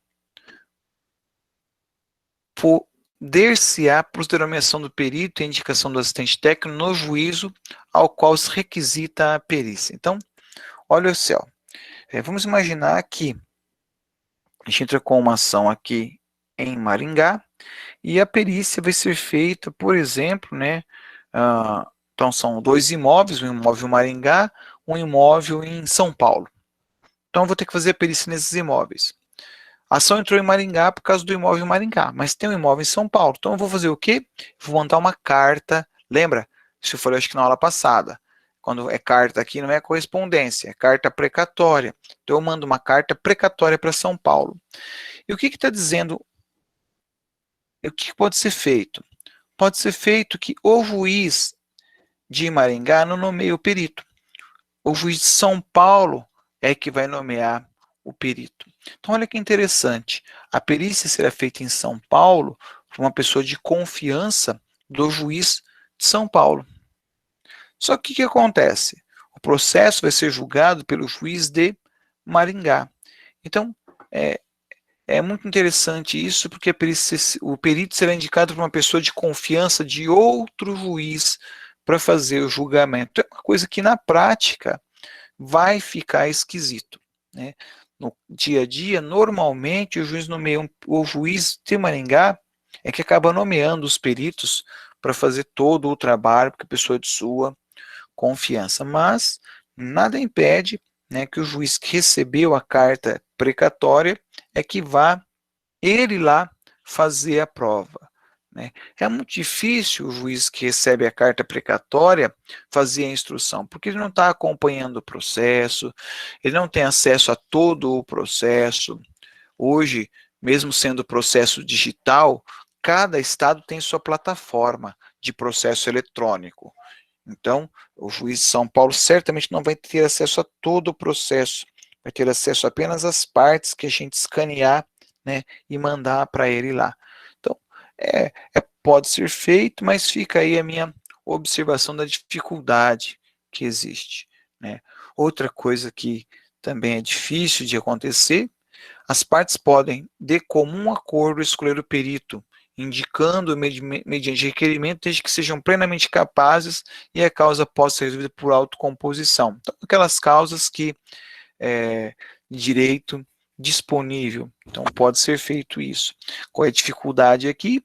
poder-se-á posteriormente do perito e indicação do assistente técnico no juízo ao qual se requisita a perícia. Então, olha só, vamos imaginar que a gente entra com uma ação aqui em Maringá e a perícia vai ser feita, por exemplo, né, então são 2 imóveis, um imóvel em Maringá, um imóvel em São Paulo. Então eu vou ter que fazer a perícia nesses imóveis. A ação entrou em Maringá por causa do imóvel em Maringá, mas tem um imóvel em São Paulo. Então eu vou fazer o quê? Vou mandar uma carta, lembra? Isso eu falei acho que na aula passada. Quando é carta aqui não é correspondência, é carta precatória. Então eu mando uma carta precatória para São Paulo. E o que está dizendo? O que pode ser feito? Pode ser feito que o juiz de Maringá não nomeia o perito. O juiz de São Paulo é que vai nomear o perito. Então, olha que interessante. A perícia será feita em São Paulo por uma pessoa de confiança do juiz de São Paulo. Só que o que acontece? O processo vai ser julgado pelo juiz de Maringá. Então, é muito interessante isso, porque o perito será indicado por uma pessoa de confiança de outro juiz para fazer o julgamento. É uma coisa que, na prática, vai ficar esquisito, né? No dia a dia, normalmente, o juiz de Maringá é que acaba nomeando os peritos para fazer todo o trabalho, porque a pessoa é de sua confiança, mas nada impede, né, que o juiz que recebeu a carta precatória é que vá ele lá fazer a prova, né? É muito difícil o juiz que recebe a carta precatória fazer a instrução, porque ele não está acompanhando o processo, ele não tem acesso a todo o processo. Hoje, mesmo sendo processo digital, cada estado tem sua plataforma de processo eletrônico. Então, o juiz de São Paulo certamente não vai ter acesso a todo o processo, vai ter acesso apenas às partes que a gente escanear, né, e mandar para ele lá. Então, pode ser feito, mas fica aí a minha observação da dificuldade que existe, né. Outra coisa que também é difícil de acontecer, as partes podem, de comum acordo, escolher o perito, indicando mediante requerimento, desde que sejam plenamente capazes e a causa possa ser resolvida por autocomposição. Então, aquelas causas que direito disponível. Então, pode ser feito isso. Qual é a dificuldade aqui?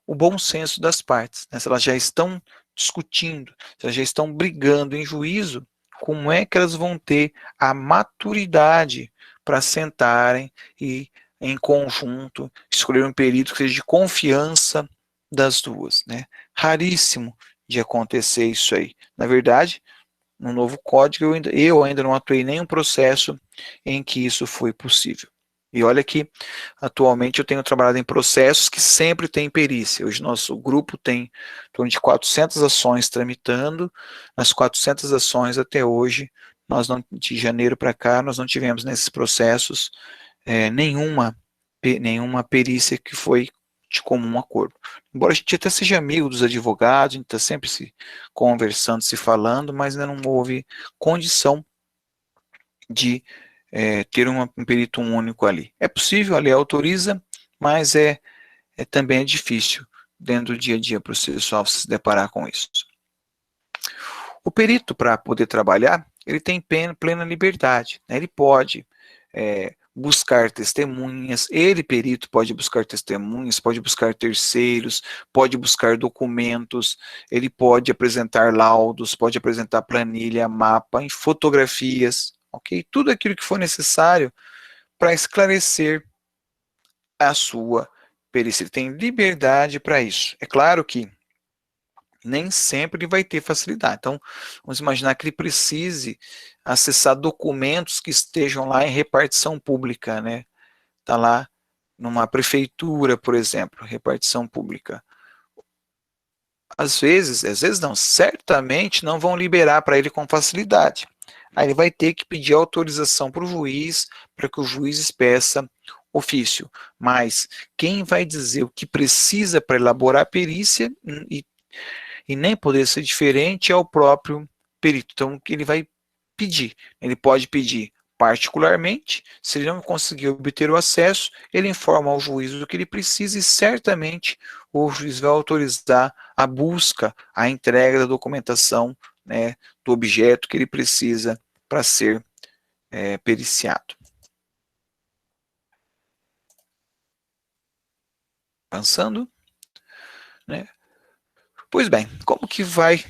O bom senso das partes, né? Se elas já estão discutindo, se elas já estão brigando em juízo, como é que elas vão ter a maturidade para sentarem e, em conjunto, escolher um perito que seja de confiança das duas, né? Raríssimo de acontecer isso aí. Na verdade, no novo código, eu ainda não atuei em nenhum processo em que isso foi possível. E olha que, atualmente, eu tenho trabalhado em processos que sempre tem perícia. Hoje, nosso grupo tem em torno de 400 ações tramitando. Nas 400 ações, até hoje, de janeiro para cá, nós não tivemos nesses processos nenhuma perícia que foi de comum acordo. Embora a gente até seja amigo dos advogados, a gente está sempre se conversando, se falando, mas ainda não houve condição de ter um perito único ali. É possível, a lei autoriza, mas também é difícil dentro do dia a dia processual se deparar com isso. O perito, para poder trabalhar, ele tem plena liberdade, né? Ele pode buscar testemunhas, ele, perito, pode buscar testemunhas, pode buscar terceiros, pode buscar documentos, ele pode apresentar laudos, pode apresentar planilha, mapa, em fotografias, ok? Tudo aquilo que for necessário para esclarecer a sua perícia. Ele tem liberdade para isso. É claro que nem sempre ele vai ter facilidade. Então, vamos imaginar que ele precise acessar documentos que estejam lá em repartição pública, né? Está lá numa prefeitura, por exemplo, repartição pública. às vezes não, certamente não vão liberar para ele com facilidade. Aí ele vai ter que pedir autorização para o juiz, para que o juiz peça ofício. Mas quem vai dizer o que precisa para elaborar a perícia e nem poder ser diferente é o próprio perito. Então, o que ele vai pedir? Ele pode pedir particularmente, se ele não conseguir obter o acesso, ele informa ao juiz o que ele precisa e certamente o juiz vai autorizar a busca, a entrega da documentação, né, do objeto que ele precisa para ser periciado. Pensando, né? Pois bem, como que vai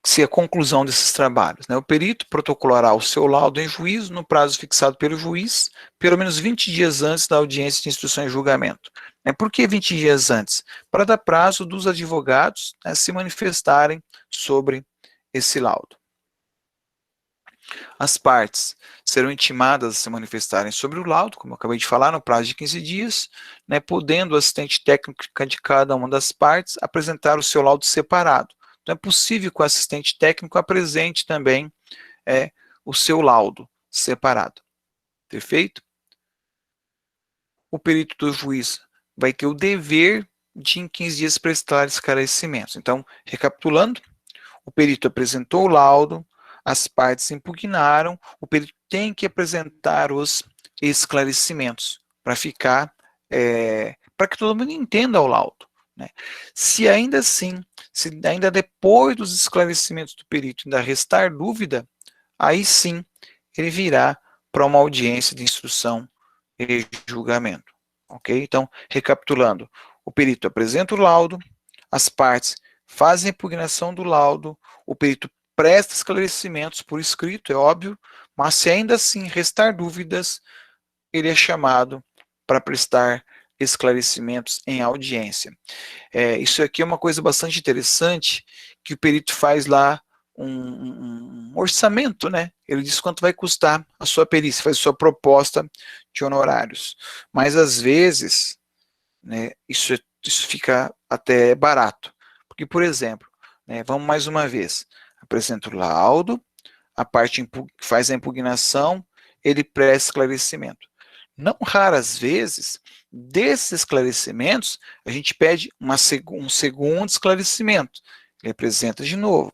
ser a conclusão desses trabalhos, né? O perito protocolará o seu laudo em juízo no prazo fixado pelo juiz, pelo menos 20 dias antes da audiência de instrução e julgamento. Por que 20 dias antes? Para dar prazo dos advogados, né, se manifestarem sobre esse laudo. As partes serão intimadas a se manifestarem sobre o laudo, como eu acabei de falar, no prazo de 15 dias, né, podendo o assistente técnico de cada uma das partes apresentar o seu laudo separado. Então, é possível que o assistente técnico apresente também o seu laudo separado. Perfeito? O perito do juiz vai ter o dever de, em 15 dias, prestar esclarecimentos. Então, recapitulando, o perito apresentou o laudo, as partes impugnaram, o perito tem que apresentar os esclarecimentos para ficar, para que todo mundo entenda o laudo, né? Se ainda assim, se ainda depois dos esclarecimentos do perito ainda restar dúvida, aí sim ele virá para uma audiência de instrução e julgamento. Ok? Então, recapitulando, o perito apresenta o laudo, as partes fazem a impugnação do laudo, o perito presta esclarecimentos por escrito, é óbvio, mas se ainda assim restar dúvidas, ele é chamado para prestar esclarecimentos em audiência. Isso aqui é uma coisa bastante interessante, que o perito faz lá um orçamento, né? Ele diz quanto vai custar a sua perícia, faz a sua proposta de honorários. Mas às vezes, né, isso fica até barato. Porque, por exemplo, né, vamos mais uma vez, apresenta o laudo, a parte que faz a impugnação, ele presta esclarecimento. Não raras vezes, desses esclarecimentos, a gente pede um segundo esclarecimento. Ele apresenta de novo.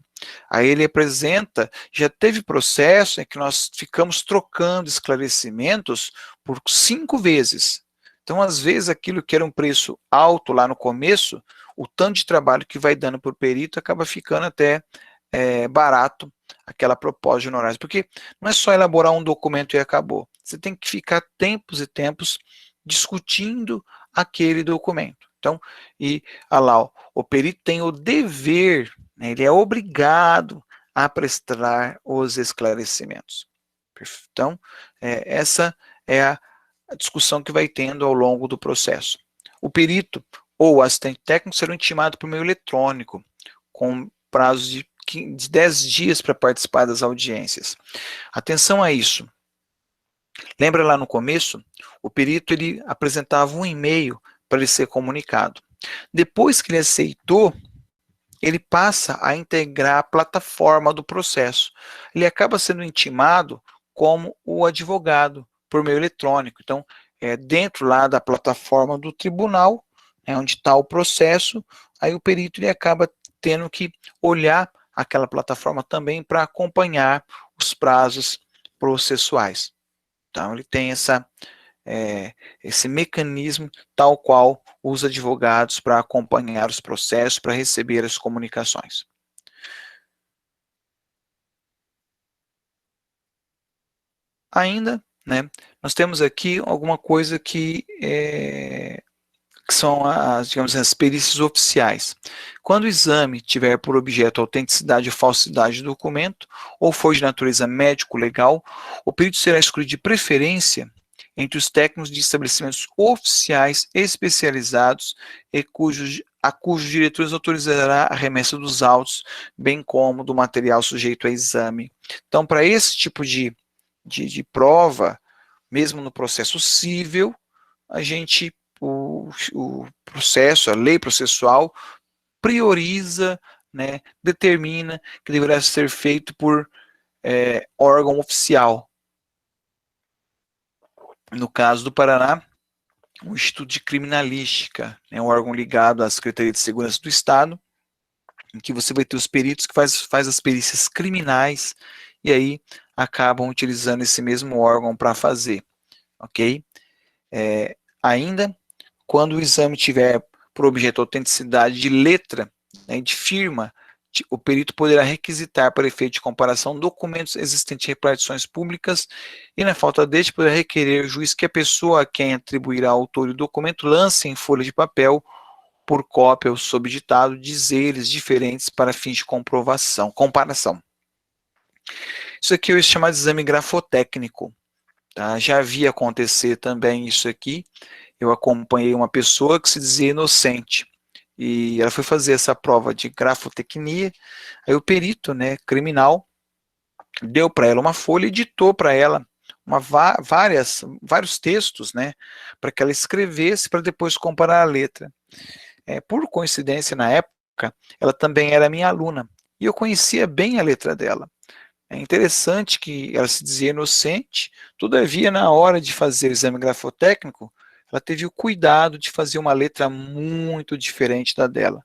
Aí ele apresenta, já teve processo em que nós ficamos trocando esclarecimentos por 5 vezes. Então, às vezes, aquilo que era um preço alto lá no começo, o tanto de trabalho que vai dando por perito acaba ficando até barato aquela proposta de honorários, porque não é só elaborar um documento e acabou. Você tem que ficar tempos e tempos discutindo aquele documento. Então, lá, o perito tem o dever, né, ele é obrigado a prestar os esclarecimentos. Então, essa é a discussão que vai tendo ao longo do processo. O perito ou o assistente técnico serão intimados por meio eletrônico, com prazos de 10 dias para participar das audiências. Atenção a isso. Lembra lá no começo? O perito ele apresentava um e-mail para ele ser comunicado. Depois que ele aceitou, ele passa a integrar a plataforma do processo. Ele acaba sendo intimado como o advogado por meio eletrônico. Então, dentro lá da plataforma do tribunal, onde está o processo, aí o perito ele acaba tendo que olhar aquela plataforma também para acompanhar os prazos processuais. Então, ele tem esse mecanismo tal qual os advogados para acompanhar os processos, para receber as comunicações. Ainda, né, nós temos aqui alguma coisa que são digamos, as perícias oficiais. Quando o exame tiver por objeto a autenticidade ou falsidade do documento, ou for de natureza médico-legal, o perito será escolhido de preferência entre os técnicos de estabelecimentos oficiais especializados e a cujos diretores autorizará a remessa dos autos, bem como do material sujeito a exame. Então, para esse tipo de prova, mesmo no processo civil, o processo, a lei processual, prioriza, né, determina que deverá ser feito por órgão oficial. No caso do Paraná, o Instituto de Criminalística, né, um órgão ligado à Secretaria de Segurança do Estado, em que você vai ter os peritos que faz as perícias criminais, e aí acabam utilizando esse mesmo órgão para fazer, ok? Ainda, quando o exame tiver por objeto a autenticidade de letra, né, de firma, o perito poderá requisitar para efeito de comparação documentos existentes em repartições públicas e, na falta deste, poderá requerer o juiz que a pessoa a quem atribuirá a autoria do documento lance em folha de papel por cópia ou sob ditado dizeres diferentes para fins de comparação. Isso aqui é o chamado exame grafotécnico. Tá? Já vi acontecer também isso aqui. Eu acompanhei uma pessoa que se dizia inocente e ela foi fazer essa prova de grafotecnia. Aí o perito, né, criminal, deu para ela uma folha e ditou para ela vários textos, né, para que ela escrevesse para depois comparar a letra. Por coincidência, na época, ela também era minha aluna e eu conhecia bem a letra dela. É interessante que ela se dizia inocente, todavia, na hora de fazer o exame grafotécnico, ela teve o cuidado de fazer uma letra muito diferente da dela.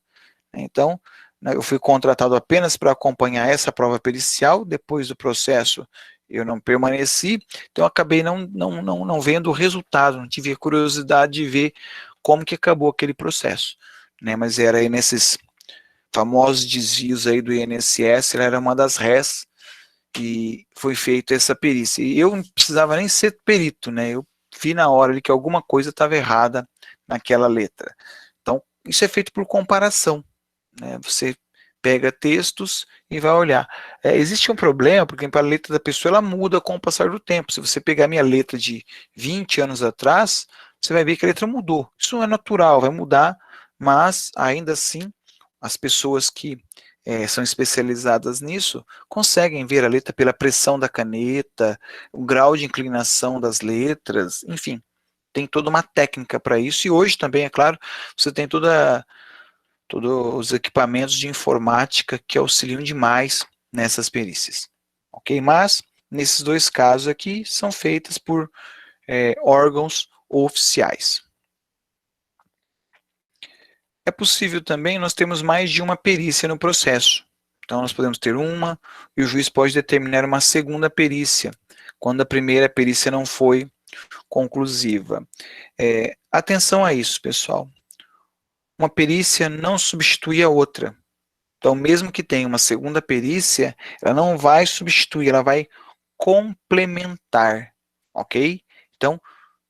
Então, né, eu fui contratado apenas para acompanhar essa prova pericial, depois do processo eu não permaneci, então eu acabei não vendo o resultado, não tive a curiosidade de ver como que acabou aquele processo. Né, mas era aí nesses famosos desvios aí do INSS, ela era uma das rés, e foi feita essa perícia. E eu não precisava nem ser perito, né? Eu vi na hora ali que alguma coisa estava errada naquela letra. Então, isso é feito por comparação, né? Você pega textos e vai olhar. Existe um problema, porque a letra da pessoa ela muda com o passar do tempo. Se você pegar a minha letra de 20 anos atrás, você vai ver que a letra mudou. Isso não é natural, vai mudar, mas ainda assim, as pessoas que são especializadas nisso, conseguem ver a letra pela pressão da caneta, o grau de inclinação das letras, enfim, tem toda uma técnica para isso, e hoje também, é claro, você tem todos os equipamentos de informática que auxiliam demais nessas perícias, ok? Mas, nesses dois casos aqui, são feitas por órgãos oficiais. É possível também nós temos mais de uma perícia no processo. Então, nós podemos ter uma e o juiz pode determinar uma segunda perícia, quando a primeira perícia não foi conclusiva. Atenção a isso, pessoal. Uma perícia não substitui a outra. Então, mesmo que tenha uma segunda perícia, ela não vai substituir, ela vai complementar, ok? Então,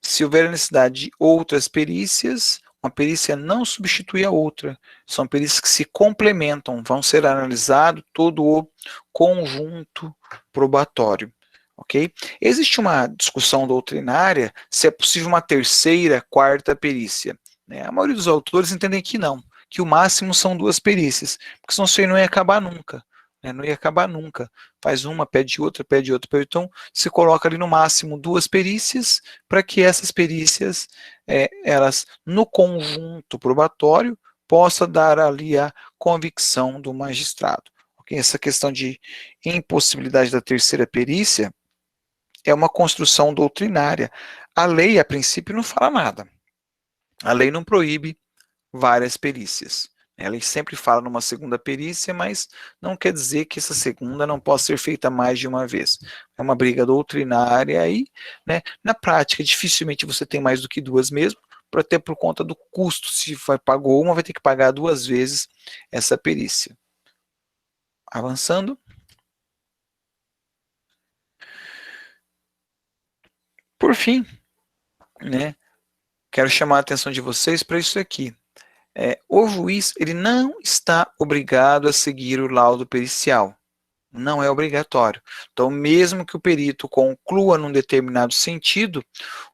se houver necessidade de outras perícias, uma perícia não substitui a outra. São perícias que se complementam, vão ser analisado todo o conjunto probatório. Ok? Existe uma discussão doutrinária se é possível uma terceira, quarta perícia. Né? A maioria dos autores entendem que não, que o máximo são duas perícias, porque senão isso aí não ia acabar nunca. Né? Não ia acabar nunca. Faz uma, pede outra, pede outra. Então, se coloca ali no máximo duas perícias, para que essas perícias, elas, no conjunto probatório, possa dar ali a convicção do magistrado. Okay? Essa questão de impossibilidade da terceira perícia é uma construção doutrinária. A lei, a princípio, não fala nada. A lei não proíbe várias perícias. Ela sempre fala numa segunda perícia, mas não quer dizer que essa segunda não possa ser feita mais de uma vez. É uma briga doutrinária aí, né? Na prática, dificilmente você tem mais do que duas mesmo, até por conta do custo. Se pagou uma, vai ter que pagar duas vezes essa perícia. Avançando. Por fim, né? Quero chamar a atenção de vocês para isso aqui. O juiz ele não está obrigado a seguir o laudo pericial. Não é obrigatório. Então, mesmo que o perito conclua num determinado sentido,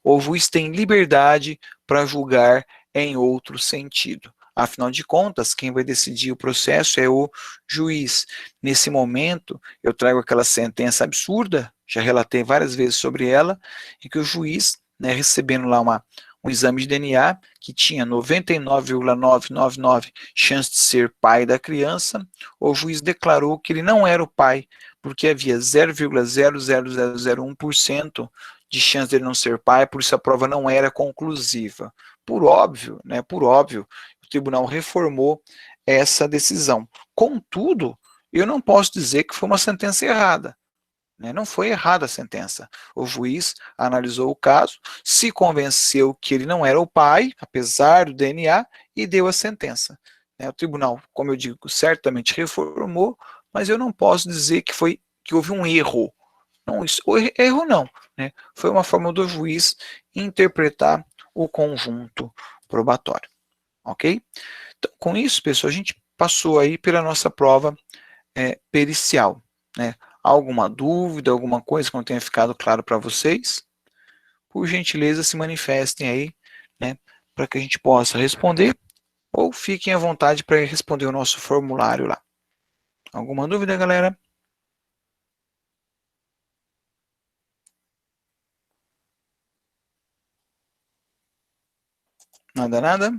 o juiz tem liberdade para julgar em outro sentido. Afinal de contas, quem vai decidir o processo é o juiz. Nesse momento, eu trago aquela sentença absurda, já relatei várias vezes sobre ela, em que o juiz, né, recebendo lá um exame de DNA que tinha 99,999 chance de ser pai da criança, o juiz declarou que ele não era o pai, porque havia 0,00001% de chance de ele não ser pai, por isso a prova não era conclusiva. Por óbvio, né, por óbvio, o tribunal reformou essa decisão. Contudo, eu não posso dizer que foi uma sentença errada, né? Não foi errada a sentença. O juiz analisou o caso, se convenceu que ele não era o pai, apesar do DNA, e deu a sentença. O tribunal, como eu digo, certamente reformou, mas eu não posso dizer que houve um erro. Não, erro não, né? Foi uma forma do juiz interpretar o conjunto probatório, ok? Então, com isso, pessoal, a gente passou aí pela nossa prova pericial, né? Alguma dúvida, alguma coisa que não tenha ficado claro para vocês? Por gentileza, se manifestem aí, né? Para que a gente possa responder, ou fiquem à vontade para responder o nosso formulário lá. Alguma dúvida, galera? Nada, nada?